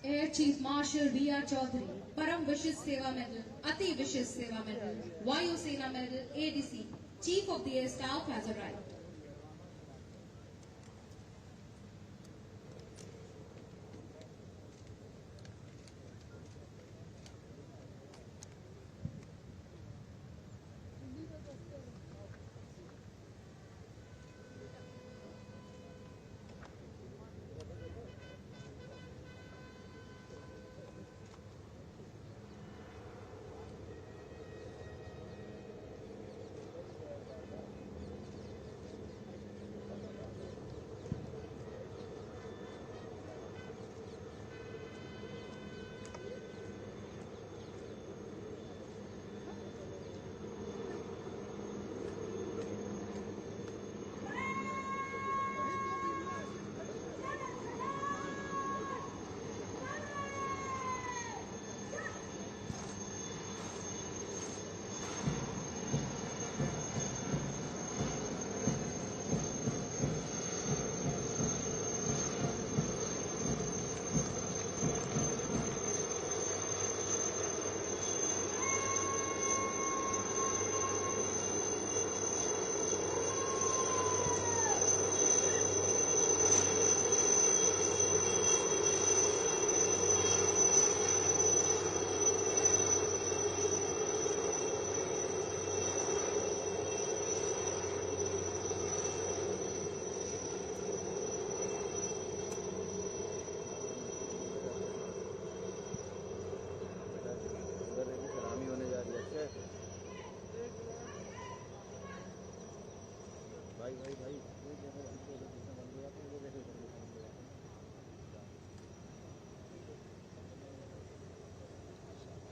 Speaker 3: Air Chief Marshal V.R. Chaudhary, Param Vishis Seva Medal, Ati Vishis Seva Medal, Vayu Sena Medal, ADC, Chief of the Air Staff has arrived.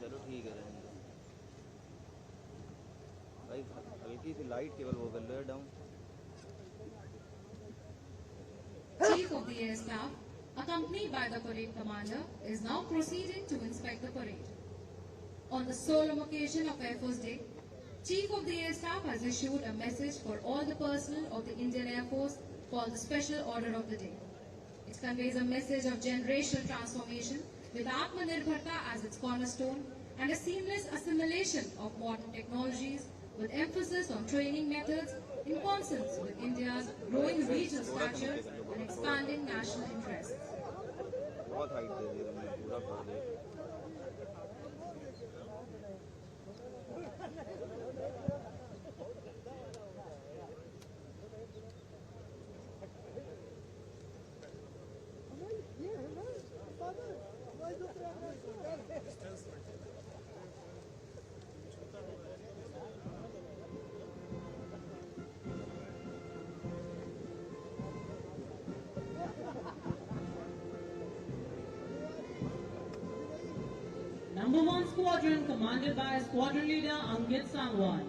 Speaker 5: चलो ठीक है भाई हल्की सी light केवल वो कर लो down
Speaker 3: Chief of the Air Staff, accompanied by the parade commander, is now proceeding to inspect the parade. On the solemn occasion of Air Force Day, Chief of the Air Staff has issued a message for all the personnel of the Indian Air Force called the Special Order of the Day. It conveys a message of generational transformation with Atmanirbharta as its cornerstone and a seamless assimilation of modern technologies with emphasis on training methods in consonance with India's growing regional stature and expanding national interests.
Speaker 5: बहुत height दे दी तुमने पूरा फोड़ दिया
Speaker 1: Number 1 Squadron, commanded by Squadron Leader Angit Sangwan.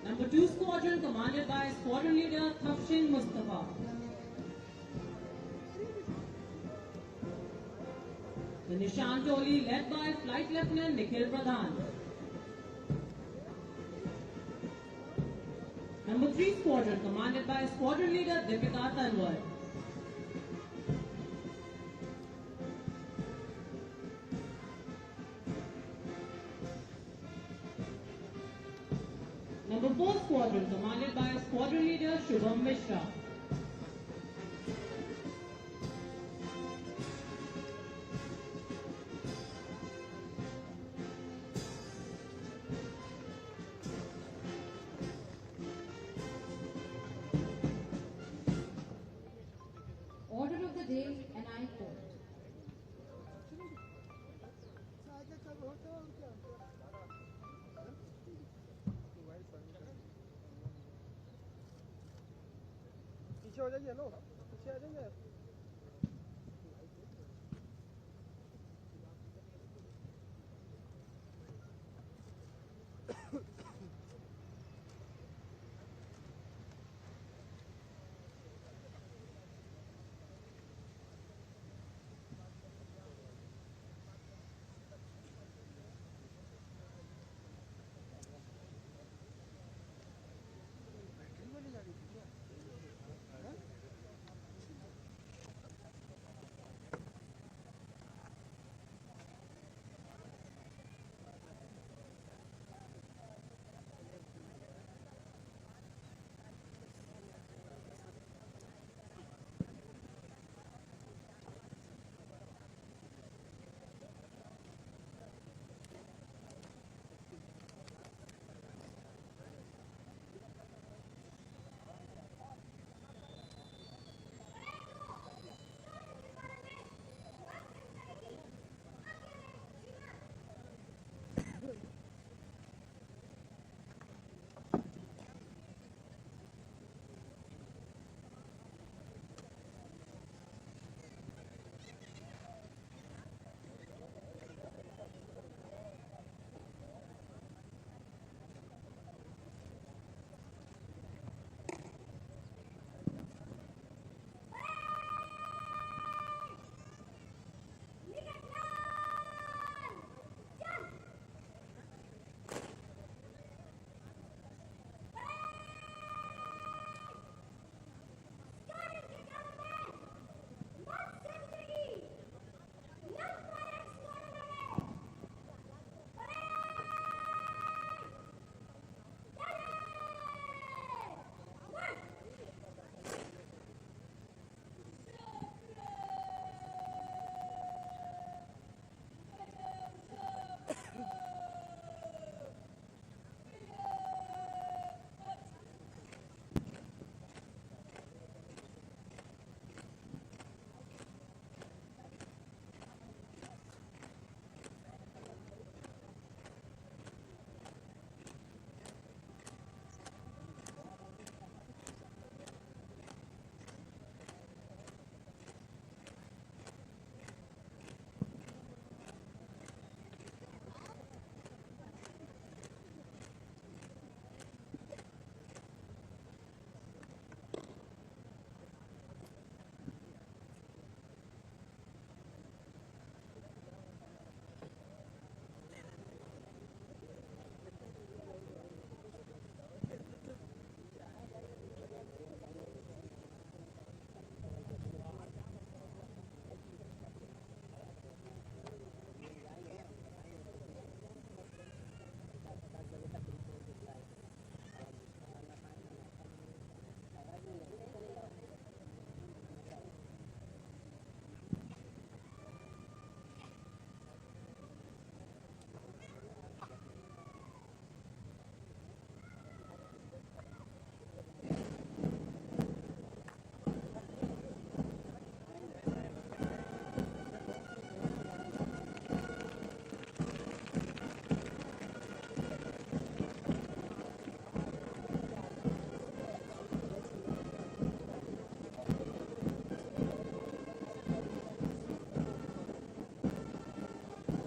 Speaker 1: Number 2 Squadron, commanded by Squadron Leader Tafshin Mustafa. Nishan Toli led by Flight Lieutenant Nikhil Pradhan. Number 3 Squadron commanded by Squadron Leader Deepika Tanwar. Number 4 Squadron commanded by Squadron Leader Shubham Mishra.
Speaker 3: Order of the day, and I quote.
Speaker 4: पीछे हो जाइए लो पीछे आ जाइए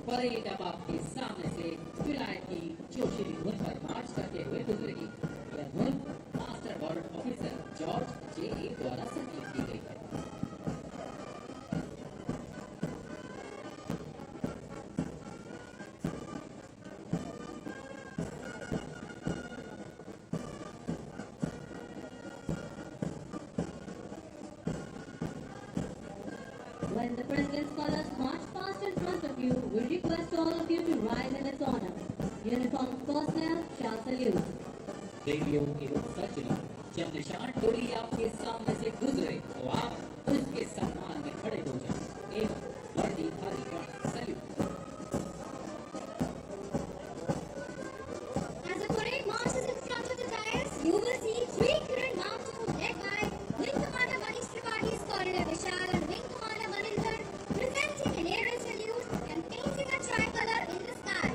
Speaker 6: parade अब आपके सामने से फिलहाल की जोशीली धुन पर मार्च करते हुए गुजरेगी। यह धुन मास्टर वार्ड ऑफिसर जॉर्ज जे द्वारा संगीत की गई है।
Speaker 7: colors march past in front of you, we request all of you to rise in its honor. Uniformed personnel shall salute.
Speaker 6: Radio एवं सर्जरी जब निशान टोली आपके सामने से गुजरे तो आप उसके सम्मान में खड़े हो जाएं एवं वर्दी भारी का salute.
Speaker 8: As the parade marches in front of the dais, you will see three current mountains led by Wing Commander Manish Tripathi's Corridor Vishal and Wing Commander Maninder presenting an aerial salute and painting a tricolor in the sky.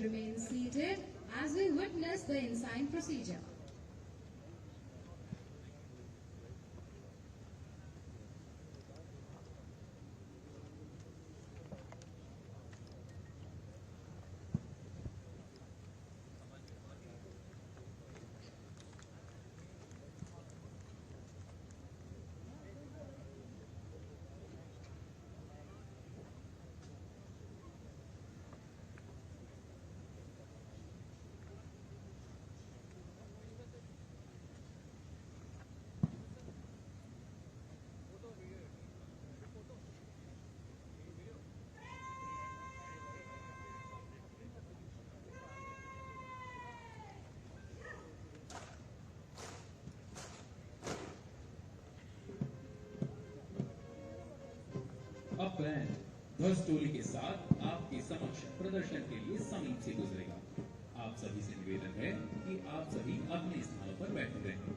Speaker 3: remain seated as we witness the ensign procedure.
Speaker 2: अब band ध्वज टोली के साथ आपके समक्ष प्रदर्शन के लिए समीप से गुजरेगा। आप सभी से निवेदन है कि आप सभी अपने स्थानों पर बैठे रहें।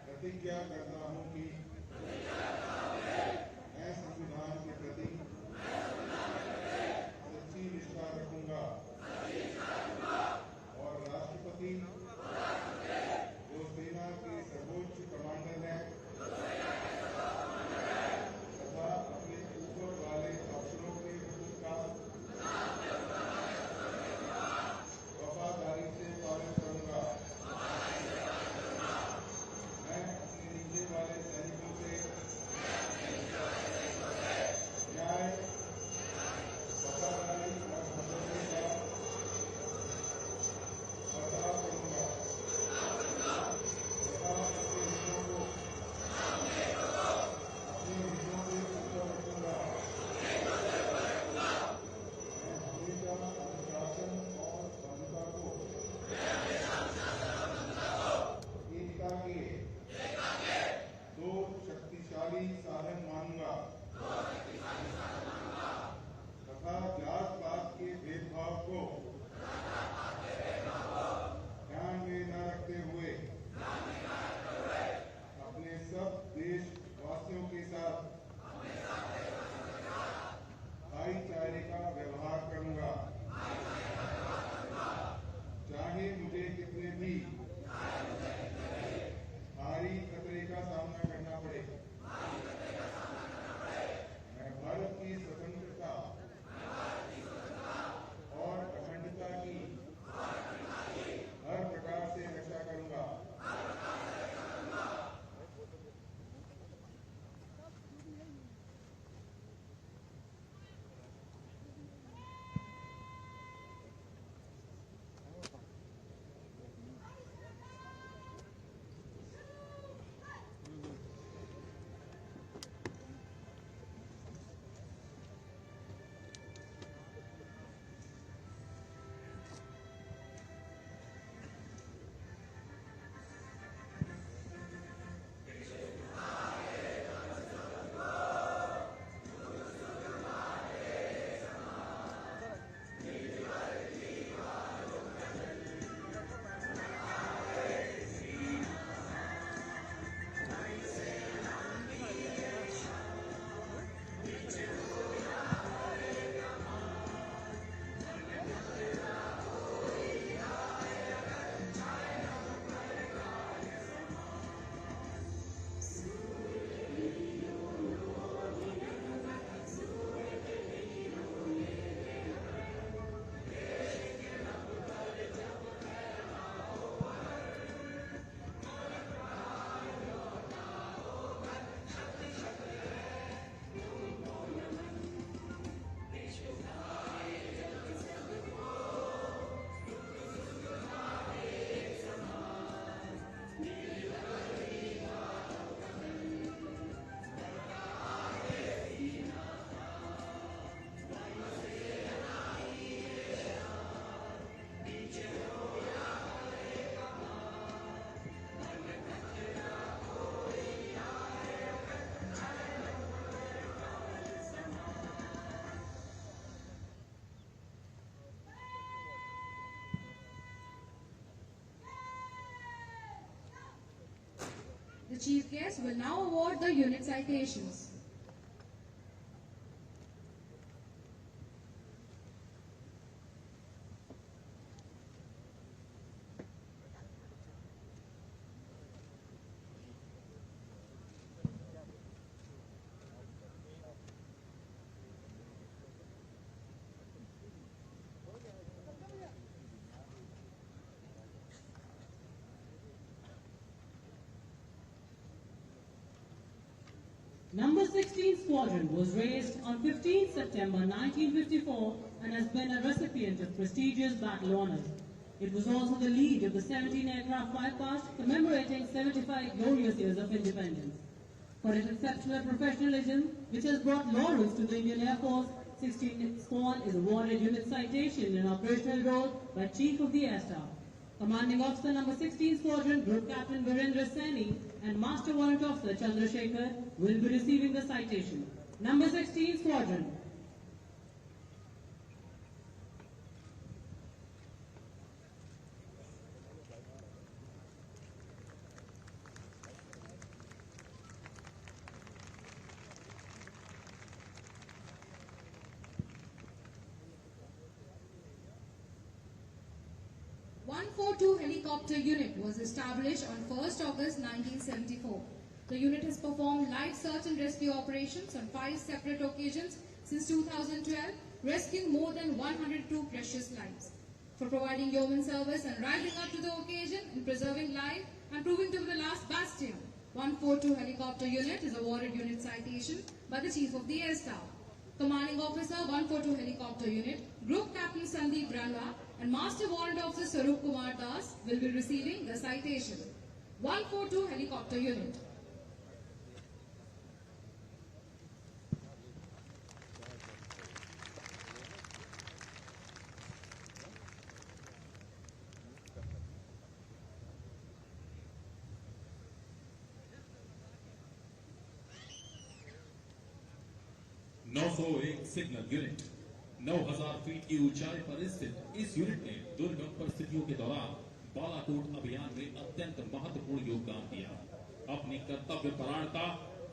Speaker 9: प्रतिज्ञा करता हूँ कि मैं संविधान के प्रति सच्ची निष्ठा रखूंगा और राष्ट्रपति जो सेना के सर्वोच्च कमांडर हैं तथा अपने ऊपर वाले अफसरों के हुक्म का वफादारी से पालन करूंगा। मैं अपने नीचे वाले सैनिकों से न्याय, वफादारी और भरोसे का बर्ताव करूंगा तथा अपने हितों को अपने हितों के ऊपर रखूंगा। मैं हमेशा अनुशासन और बंधुता को एकता के दो शक्तिशाली साधन मानूंगा तथा जात पात के भेदभाव को ध्यान में न रखते हुए अपने सब देशवासियों के साथ भाईचारे का व्यवहार करूंगा। चाहे मुझे कितने भी भारी खतरे का सामना करना पड़े, मैं भारत की स्वतंत्रता
Speaker 3: The chief guest will now award the unit citations.
Speaker 1: Number 16 Squadron was raised on 15 September 1954 and has been a recipient of prestigious battle honors. It was also the lead of the 17 aircraft Flypast commemorating 75 glorious years of independence. For its exceptional professionalism, which has brought laurels to the Indian Air Force, 16 Squadron is awarded unit citation in operational role by Chief of the Air Staff. Commanding Officer Number 16 Squadron, Group Captain Virendra Saini and Master Warrant Officer Chandrasekhar will be receiving the citation. Number 16 Squadron.
Speaker 3: .142 helicopter unit was established on 1st August 1974. The unit has performed live search and rescue operations on 5 separate occasions since 2012, rescuing more than 102 precious lives. For providing yeoman service and rising up to the occasion in preserving life and proving to be the last bastion, 142 helicopter unit is awarded unit citation by the Chief of the Air Staff. Commanding Officer 142 helicopter unit, Group Captain Sandeep Ralwa and Master Warrant Officer Sarup Kumar Das will be receiving the citation. 142 helicopter unit.
Speaker 2: एक signal unit 9000 feet की ऊंचाई पर स्थित इस unit ने दुर्गम परिस्थितियों के दौरान बालाकोट अभियान में अत्यंत महत्वपूर्ण योगदान दिया। अपनी कर्तव्य परायणता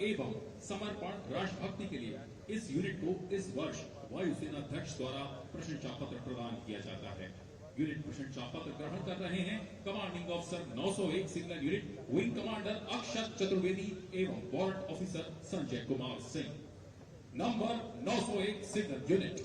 Speaker 2: एवं समर्पण राष्ट्रभक्ति के लिए इस यूनिट को इस वर्ष वायुसेना अध्यक्ष द्वारा प्रशंसा पत्र प्रदान किया जाता है। यूनिट प्रशंसा पत्र ग्रहण कर रहे हैं commanding officer 901 signal unit wing commander Akshat Chaturvedi एवं warrant officer Sanjay Kumar Singh. Number 901 signal unit.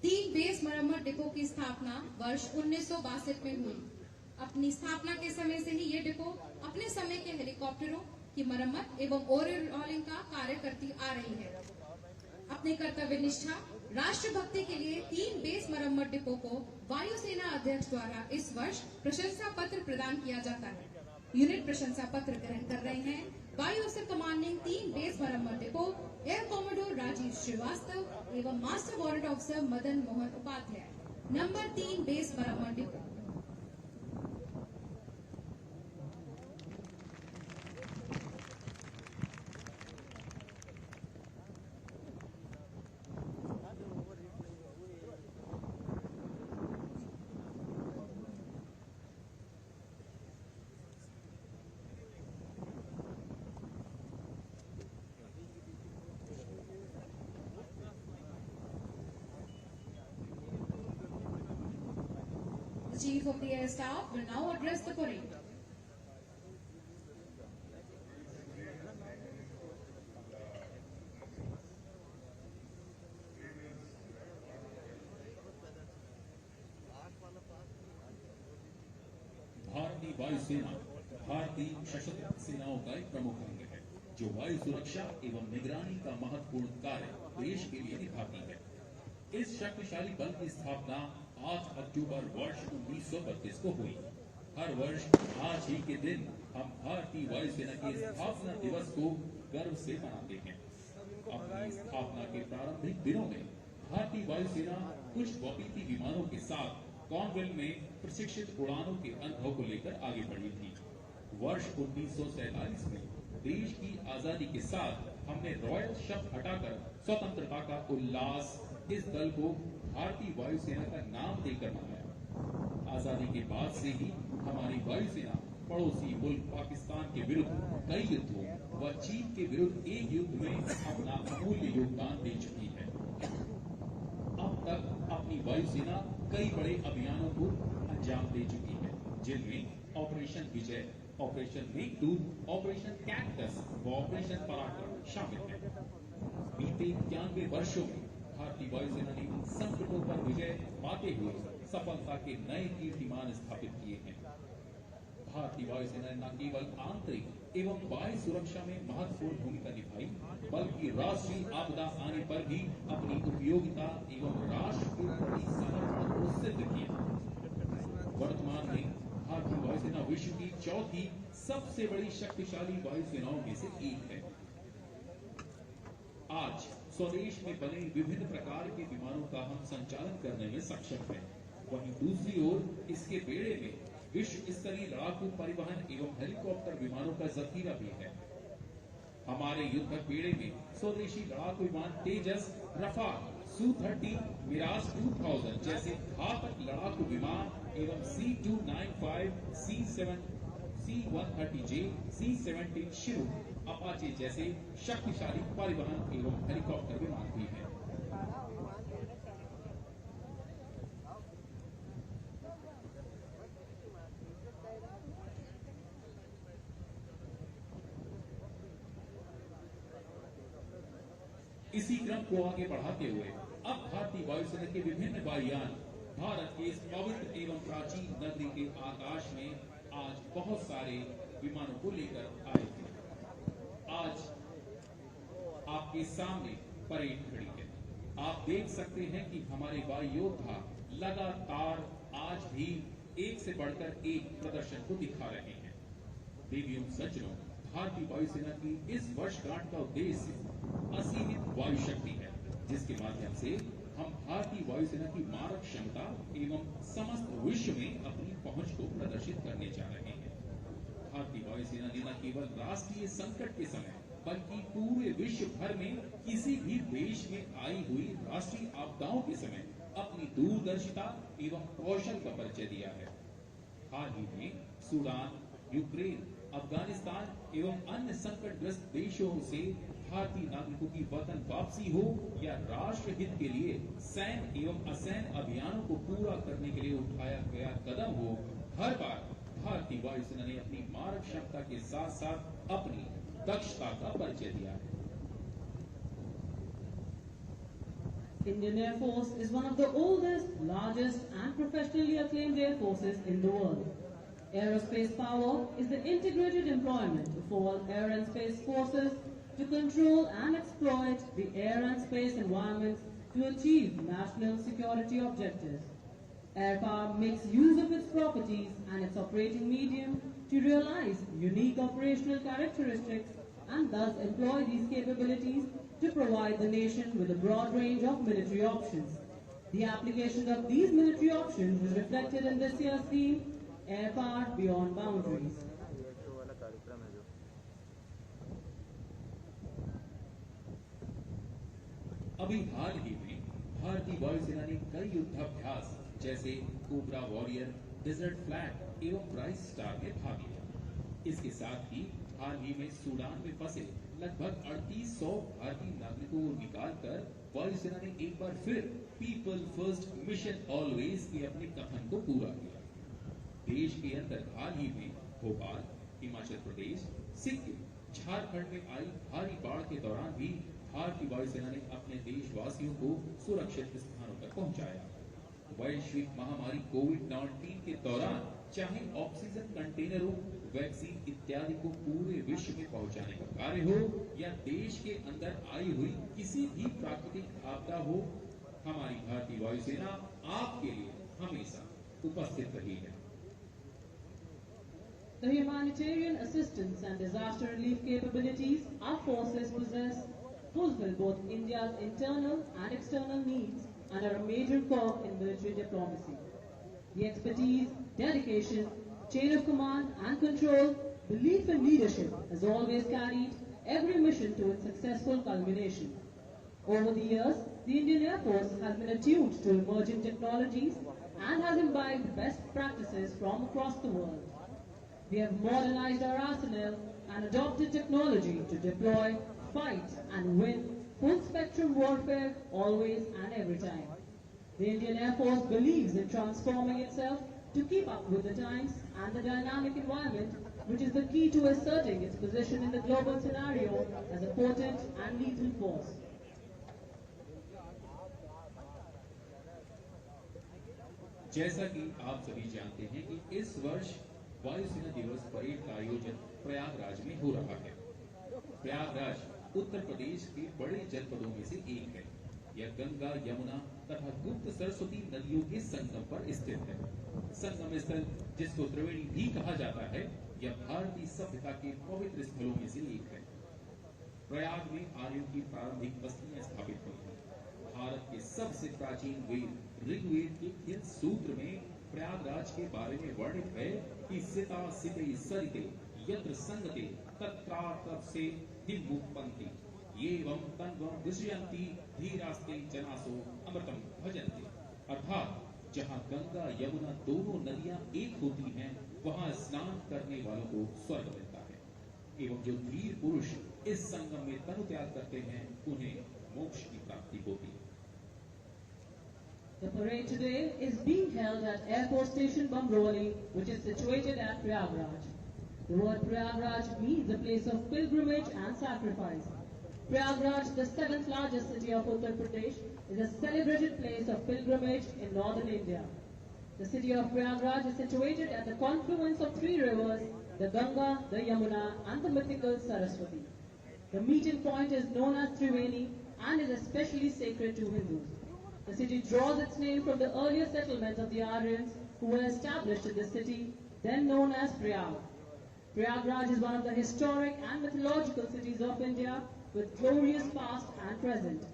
Speaker 3: तीन बेस मरम्मत डिपो की स्थापना वर्ष 1962 में हुई। अपनी स्थापना के समय से ही ये डिपो अपने समय के हेलीकॉप्टरों की मरम्मत एवं ओवरहॉलिंग का कार्य करती आ रही है। अपने कर्तव्य निष्ठा राष्ट्रभक्ति के लिए तीन बेस मरम्मत डिपो को वायुसेना अध्यक्ष द्वारा इस वर्ष प्रशंसा पत्र प्रदान किया जाता है। यूनिट प्रशंसा पत्र ग्रहण कर रहे हैं वायु अफसर कमांडिंग तीन बेस मरम्मत depot air commodore Rajeev Srivastava एवं master warrant officer Madan Mohan Upadhyay. Number 3 base मरम्मत depot. Chief of the Air Staff will now address the parade.
Speaker 2: भारतीय वायुसेना भारतीय सशस्त्र सेनाओं का एक प्रमुख अंग है जो वायु सुरक्षा एवं निगरानी का महत्वपूर्ण कार्य देश के लिए निभाती है। इस शक्तिशाली बल की स्थापना 8 अक्टूबर वर्ष 1932 को हुई। हर वर्ष आज ही के दिन हम भारतीय वायुसेना के स्थापना दिवस को गर्व से मनाते हैं। अपनी स्थापना के प्रारंभिक दिनों में भारतीय वायुसेना कुछ वपीती विमानों के साथ कॉर्नवेल में प्रशिक्षित उड़ानों के अनुभव को लेकर आगे बढ़ी थी। वर्ष 1947 में देश की आजादी के साथ हमने रॉयल शब्द हटाकर स्वतंत्रता का उल्लास इस दल को भारतीय वायुसेना का नाम देकर मनाया। आजादी के बाद से ही हमारी वायुसेना पड़ोसी मुल्क पाकिस्तान के विरुद्ध कई युद्धों व चीन के विरुद्ध एक युद्ध में अपना अमूल्य योगदान दे चुकी है। अब तक अपनी वायुसेना कई बड़े अभियानों को अंजाम दे चुकी है, जिनमें ऑपरेशन विजय, ऑपरेशन मेघदूत, ऑपरेशन कैक्टस व ऑपरेशन पराक्रम शामिल है। बीते 91 वर्षों में भारतीय वायुसेना ने संकटों पर विजय पाते हुए सफलता के नए कीर्तिमान स्थापित किए हैं। भारतीय वायुसेना ने न केवल आंतरिक एवं बाह्य सुरक्षा में महत्वपूर्ण भूमिका निभाई, बल्कि राष्ट्रीय आपदा आने पर भी अपनी उपयोगिता एवं राष्ट्र के प्रति समर्पण को सिद्ध किया। वर्तमान में भारतीय वायुसेना विश्व की चौथी सबसे बड़ी शक्तिशाली वायुसेनाओं में से एक है। आज स्वदेश में बने विभिन्न प्रकार के विमानों का हम संचालन करने में सक्षम हैं। वहीं दूसरी ओर इसके बेड़े में विश्व स्तरीय लड़ाकू परिवहन एवं हेलीकॉप्टर विमानों का जखीरा भी है। हमारे युद्धक बेड़े में स्वदेशी लड़ाकू विमान तेजस, रफाल, Su-30, मिराज 2000 जैसे घातक लड़ाकू विमान एवं C-295, C-130J, C-17 Shirou, Apache जैसे शक्तिशाली परिवहन एवं हेलीकॉप्टर विमान भी हैं। इसी क्रम को आगे बढ़ाते हुए अब भारतीय वायुसेना के विभिन्न वायुयान भारत के इस पवित्र एवं प्राचीन नगरी के आकाश में आज बहुत सारे विमानों को लेकर आए थे। आज आपके सामने परेड खड़ी है। आप देख सकते हैं कि हमारे वायु योद्धा लगातार आज भी एक से बढ़कर एक प्रदर्शन को दिखा रहे हैं। देवियों सज्जनों, भारतीय वायुसेना की इस वर्षगांठ का उद्देश्य असीमित वायु शक्ति है, जिसके माध्यम से हम भारतीय वायुसेना की मारक क्षमता एवं समस्त विश्व में अपनी पहुंच को प्रदर्शित करने जा रहे हैं। भारतीय वायुसेना ने न केवल राष्ट्रीय संकट के समय बल्कि पूरे विश्व भर में किसी भी देश में आई हुई राष्ट्रीय आपदाओं के समय अपनी दूरदर्शिता एवं कौशल का परिचय दिया है। हाल ही में सूडान, यूक्रेन, अफगानिस्तान एवं अन्य संकटग्रस्त देशों से भारतीय नागरिकों की वतन वापसी हो या राष्ट्र हित के लिए सैन्य एवं असैन्य अभियानों को पूरा करने के लिए उठाया गया कदम हो, हर बार भारतीय वायुसेना ने अपनी मारक क्षमता के साथ साथ अपनी दक्षता का परिचय दिया है।
Speaker 1: Indian Air Force is one of the oldest, largest and professionally acclaimed air forces in the world. Aerospace power is the integrated employment of all air and space forces to control and exploit the air and space environments to achieve national security objectives. Air power makes use of its properties and its operating medium to realize unique operational characteristics and thus employ these capabilities to provide the nation with a broad range of military options. The application of these military options is reflected in this year's theme, Air Power Beyond Boundaries.
Speaker 2: अभी हाल ही में भारतीय वायुसेना ने कई युद्धाभ्यास जैसे cobra warrior, desert flag एवं bright star में भाग लिया। इसके साथ ही हाल ही में सूडान में फंसे लगभग 3800 भारतीय नागरिकों को निकालकर वायुसेना ने एक बार फिर पीपल फर्स्ट मिशन ऑलवेज के अपने कथन को पूरा किया। देश के अंदर हाल ही में भोपाल, हिमाचल प्रदेश, सिक्किम, झारखंड में आई भारी बाढ़ के दौरान भी भारतीय वायुसेना ने अपने देशवासियों को सुरक्षित स्थानों तक पहुंचाया। वैश्विक महामारी कोविड-19 के दौरान चाहे ऑक्सीजन कंटेनरों, वैक्सीन इत्यादि को पूरे विश्व में पहुंचाने का कार्य हो या देश के अंदर आई हुई किसी भी प्राकृतिक आपदा हो, हमारी भारतीय वायुसेना आपके लिए हमेशा उपस्थित रही है।
Speaker 1: The humanitarian assistance and disaster relief capabilities our forces possess fulfill both India's internal and external needs and are a major cog in military diplomacy. The expertise, dedication, chain of command and control, belief in leadership has always carried every mission to its successful culmination. Over the years, the Indian Air Force has been attuned to emerging technologies and has imbibed best practices from across the world. We have modernized our arsenal and adopted technology to deploy, fight and win full spectrum warfare always and every time. The Indian Air Force believes in transforming itself to keep up with the times and the dynamic environment, which is the key to asserting its position in the global scenario as a potent and lethal force.
Speaker 2: जैसा कि आप सभी जानते हैं कि इस वर्ष वायुसेना दिवस परेड का आयोजन प्रयागराज में हो रहा है। प्रयागराज उत्तर प्रदेश के बड़े जनपदों में से एक है। यह गंगा, यमुना तथा गुप्त सरस्वती नदियों के संगम पर स्थित है। संगम स्थल, जिसको त्रिवेणी भी कहा जाता है, यह भारतीय सभ्यता के पवित्र स्थलों में से एक है। प्रयाग में आर्यों की प्रारंभिक बस्तियां स्थापित हुई हैं। भारत के सबसे प्राचीन वेद ऋग्वेद के किन सूत्र में प्रयागराज के बारे में वर्णित है कि सिता सिते सरिते यत्र संगते तत्रातपसे हिमुपन्ति एवं तन्वं विषयन्ति धीरास्ते जनासो अमृतम भजन्ति। अर्थात जहाँ गंगा यमुना दोनों नदियां एक होती हैं, वहाँ स्नान करने वालों को स्वर्ग मिलता है, एवं जो धीर पुरुष इस संगम में तनु त्याग करते हैं, उन्हें मोक्ष की प्राप्ति होती है।
Speaker 1: The parade today is being held at Air Force Station Bamroli, which is situated at Prayagraj. The word Prayagraj means a place of pilgrimage and sacrifice. Prayagraj, the 7th largest city of Uttar Pradesh, is a celebrated place of pilgrimage in northern India. The city of Prayagraj is situated at the confluence of 3 rivers, the Ganga, the Yamuna and the mythical Saraswati. The meeting point is known as Triveni and is especially sacred to Hindus. The city draws its name from the earlier settlements of the Aryans who were established in the city, then known as Prayag. Prayagraj is one of the historic and mythological cities of India with glorious past and present.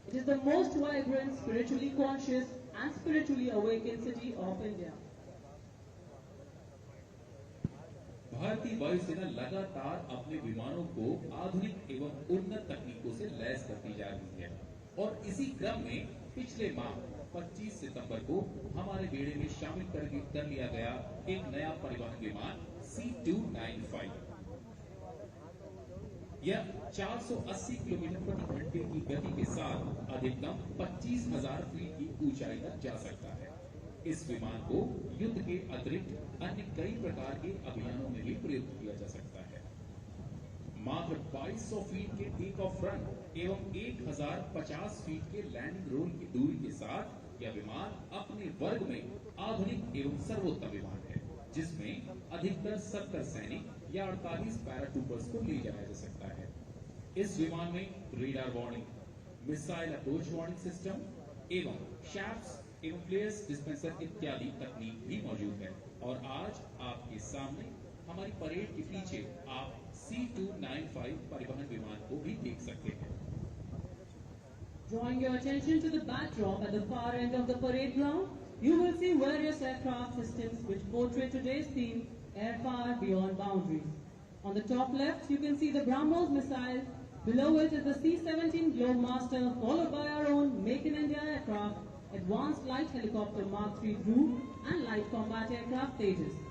Speaker 1: It is the most vibrant, spiritually conscious and spiritually awakened city of India.
Speaker 2: भारतीय वायुसेना लगातार अपने विमानों को आधुनिक एवं उन्नत तकनीकों से लैस करती जा रही है और इसी क्रम में पिछले माह 25 सितंबर को हमारे बेड़े में शामिल कर लिया गया एक नया परिवहन विमान C295। यह 480 किलोमीटर प्रति घंटे की गति के साथ अधिकतम 25,000 फीट की ऊंचाई तक जा सकता है। इस विमान को युद्ध के अतिरिक्त अन्य कई प्रकार के अभियानों में भी प्रयुक्त किया जा सकता है। मात्र 2200 फीट के टेक ऑफ रन एवं 1050 फीट के लैंडिंग रोल की दूरी के साथ यह विमान अपने वर्ग में आधुनिक एवं सर्वोत्तम विमान है, जिसमें अधिकतर 70 सैनिक या 48 पैराट्रूपर्स को ले जाया जा सकता है। इस विमान में radar warning, missile approach warning system एवं शैफ्ट्स एवं फ्लेयर्स डिस्पेंसर इत्यादि तकनीक भी मौजूद है। और आज आपके सामने हमारी परेड के पीछे आप C295 परिवहन विमान को भी देख सकते हैं।
Speaker 1: Drawing your attention to the backdrop at the far end of the parade ground, you will see various aircraft systems which portray today's theme, Air Far Beyond Boundaries. On the top left, you can see the BrahMos missile. Below it is the C-17 Globemaster, followed by our own Make in India aircraft, Advanced Light Helicopter Mark III Dhruv, and Light Combat Aircraft Tejas.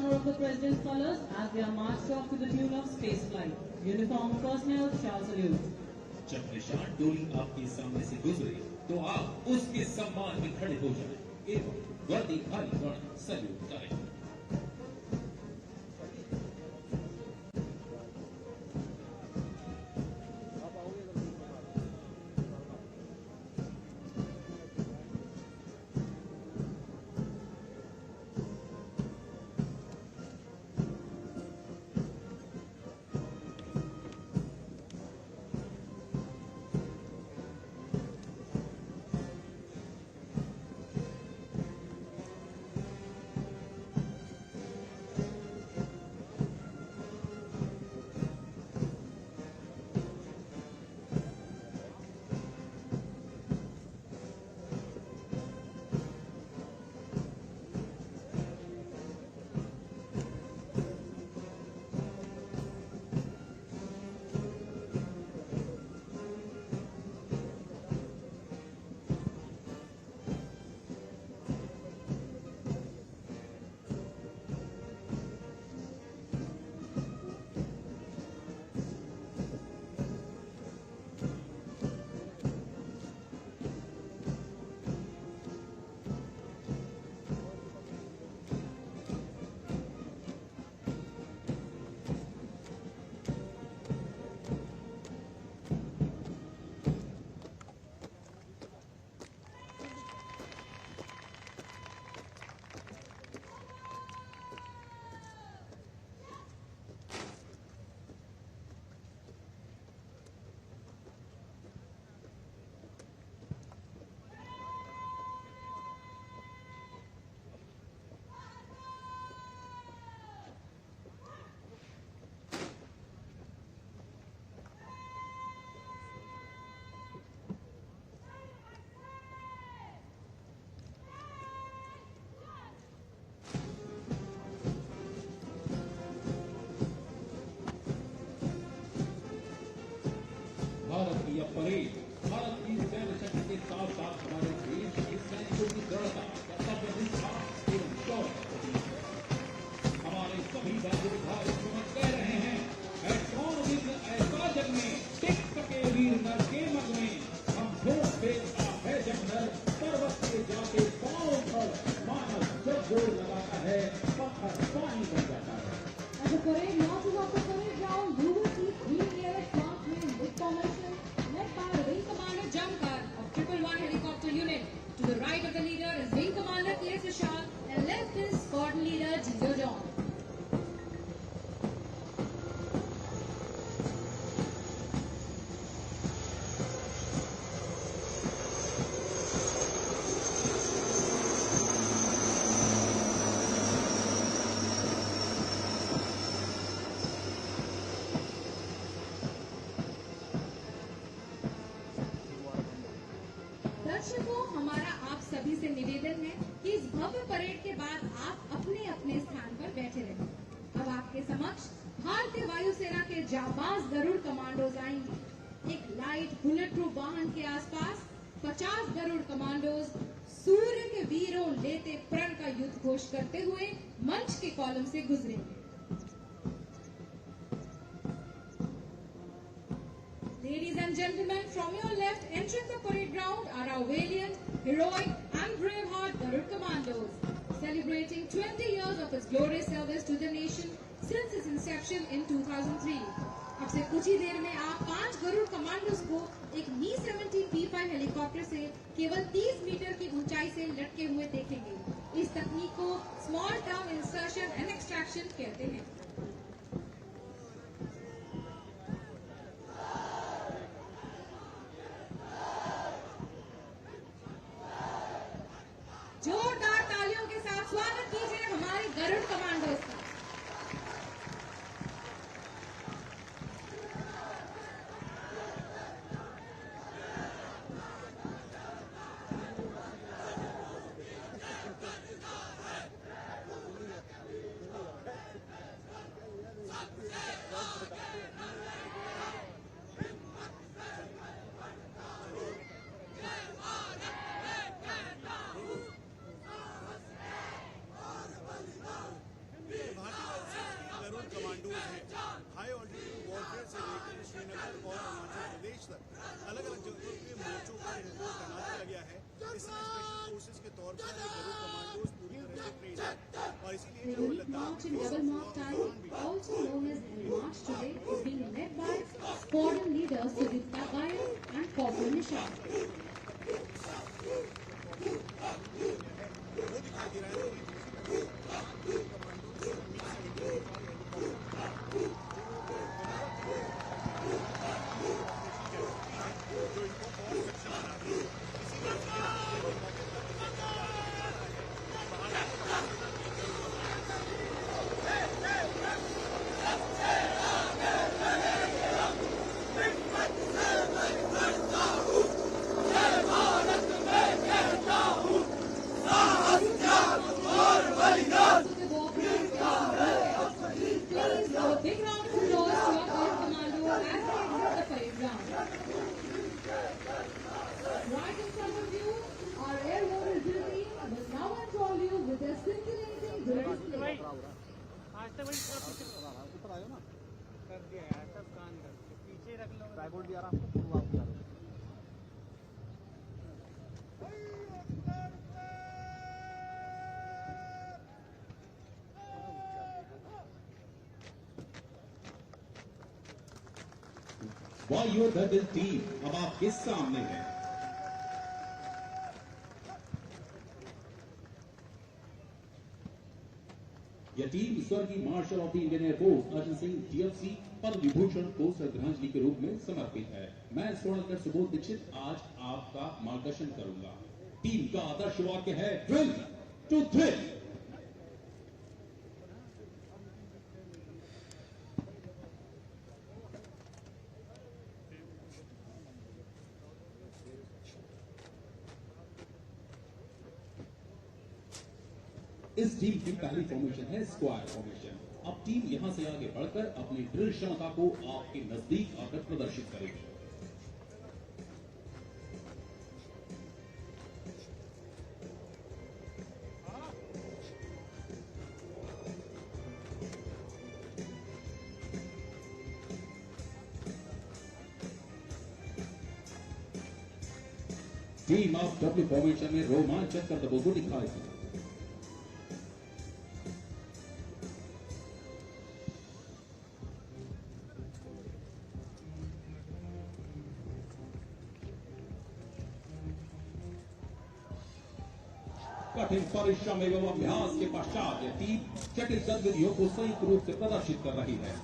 Speaker 1: honor of the President's colors as they are marched off to the tune of space flight. Uniformed personnel shall salute.
Speaker 2: जब निशान डोली आपके सामने से गुजरे तो आप उसके सम्मान में खड़े हो जाएं एवं वर्दीधारी गण सैल्यूट करें। भारत की यह परेड भारत की सैन्य शक्ति के साथ साथ हमारे देश के सैनिकों की दृढ़ता, कर्तव्यनिष्ठा एवं शौर्य का प्रतीक है। हमारे सभी दायित्वधारी समझ कह रहे हैं, है कौन विघ्न ऐसा जग में टिक सके वीर नर के मग में। हम ठोक फेंकता है जब नर पर्वत के जाके पांव पर मानव जब जोर लगाता है पत्थर पानी बन जाता है।
Speaker 10: As the parade marches off the parade ground, you will see 3 AF marksmen with formation led by the Wing Commander Jamkar of 111 Helicopter Unit. To the right of the leader is Wing Commander K. Vishal and left is Squadron Leader Jijo John. दर्शकों, हमारा आप सभी से निवेदन है कि इस भव्य parade के बाद आप अपने अपने स्थान पर बैठे रहें। अब आपके समक्ष भारतीय वायुसेना के जाबाज गरुड़ कमांडोज आएंगे। एक लाइट बुलेट प्रूफ वाहन के आसपास 50 गरुड़ कमांडोज सूर्य के वीरों लेते प्रण का युद्ध घोष करते हुए मंच के कॉलम से गुजरेंगे। Ladies and gentlemen, from your left, entering the parade ground are our valiant, heroic and braveheart Garud Commandos, celebrating 20 years of its glorious service to the nation since its inception in 2003. अब से कुछ ही देर में आप 5 Garuda commandos को एक Mi-17 P5 helicopter से केवल 30 metre की ऊंचाई से लटके हुए देखेंगे। इस तकनीक को small term insertion and extraction कहते हैं। जोरदार तालियों के साथ स्वागत कीजिए हमारे गरुड़ कमांडोज का।
Speaker 11: और सारे गरुड़ कमांडोज पूरी तरह से ट्रेन है और इसीलिए
Speaker 10: The
Speaker 11: जो
Speaker 10: unit
Speaker 11: Ladakh
Speaker 10: march in double mark time, also known as the march today, is being led by squadron leader Sudip Tagayan and Corporal Nishan.
Speaker 11: वो दिखाई दे रहा है कि कमांडोज जो इनको बहुत सक्षम बना रही है
Speaker 10: Please, a big round of applause to our air commandos as they exit the parade ground. Right in front of you, our air loader drill team will now enthrall you with their scintillating drill display.
Speaker 4: आज तक वही ऊपर आयो ना कर दिया यार सब कान कर पीछे रख लो ट्राइपॉड भी आ रहा आपको पूरा आप
Speaker 2: वायुयोद्धा दल टीम अब आपके सामने है। यह टीम स्वर्गीय marshal of the Indian air force Arjun Singh DFC Padma Vibhushan को श्रद्धांजलि के रूप में समर्पित है। मैं स्वर्णकर सुबोध दीक्षित आज आपका मार्गदर्शन करूंगा। टीम का आदर्श वाक्य है ड्रिल टू थ्रिल। इस टीम की पहली फॉर्मेशन है स्क्वायर फॉर्मेशन। अब टीम यहां से आगे बढ़कर अपनी ड्रिल क्षमता को आपके नजदीक आकर प्रदर्शित करेगी। टीम अब डब्ल्यू फॉर्मेशन में रोमांचक करतबों को दिखाएगी। कठिन परिश्रम एवं अभ्यास के पश्चात यह टीम जटिल गतिविधियों को संयुक्त रूप से प्रदर्शित कर रही है।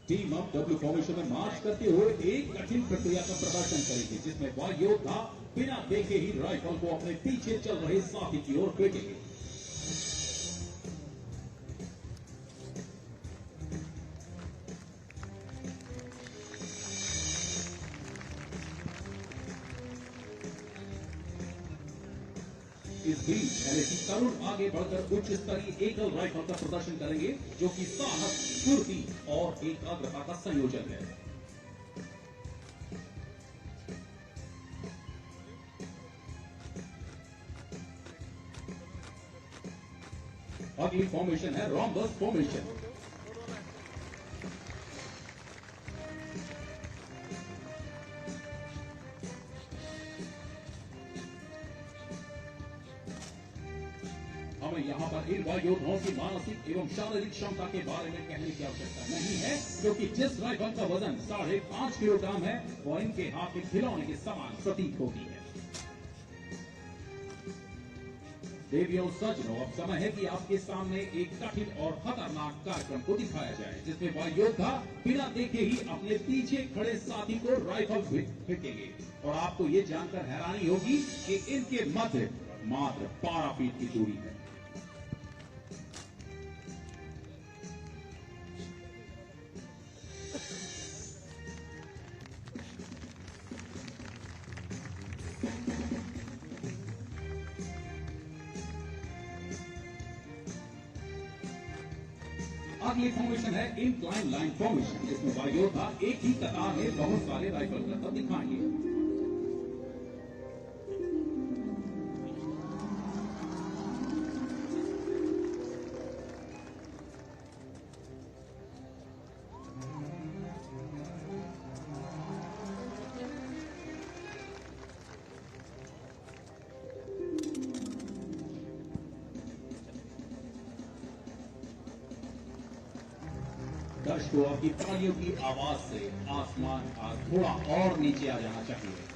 Speaker 2: टीम अब डब्ल्यू फॉर्मेशन में मार्च करते हुए एक कठिन प्रक्रिया का प्रदर्शन करेगी, जिसमें वह योद्धा बिना देखे ही राइफल को अपने पीछे चल रहे साथी की ओर फेंकेंगे। इस बीच LAC तरुण आगे बढ़कर उच्च स्तरीय एकल राइफल का प्रदर्शन करेंगे, जो कि साहस, फुर्ती और एकाग्रता का संयोजन है। अगली फॉर्मेशन है रॉम्बस फॉर्मेशन। हमें यहाँ पर इन वायुयोद्धाओं की मानसिक एवं शारीरिक क्षमता के बारे में कहने की आवश्यकता नहीं है, क्योंकि जिस राइफल का वजन 5.5 किलोग्राम है, वो इनके हाथ के खिलौने के समान प्रतीत होती है। देवियों सज्जनों, अब समय है कि आपके सामने एक कठिन और खतरनाक कार्यक्रम को दिखाया जाए, जिसमें वायुयोद्धा बिना देखे ही अपने पीछे खड़े साथी को राइफल फेंकेंगे और आपको ये जानकर हैरानी होगी कि इनके मध्य मात्र 12 फीट की दूरी है। अगली फॉर्मेशन है इंक्लाइन लाइन फॉर्मेशन। इसमें वायुयोद्धा एक ही कतार में बहुत सारे राइफल करतब दिखाएंगे। दर्शकों, आपकी तालियों की आवाज से आसमान आज थोड़ा और नीचे आ जाना चाहिए।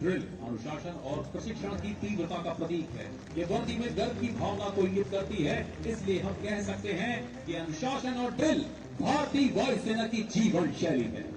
Speaker 2: ड्रिल अनुशासन और प्रशिक्षण की तीव्रता का प्रतीक है। ये वर्दी में गर्व की भावना को इंगित करती है। इसलिए हम कह सकते हैं कि अनुशासन और ड्रिल भारतीय वायुसेना की जीवन शैली है।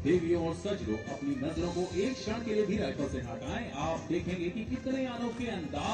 Speaker 2: देवियों और सजरों, अपनी नजरों को एक क्षण के लिए भी राइफल से हटाएं। आप देखेंगे कि कितने अनोखे अंदाज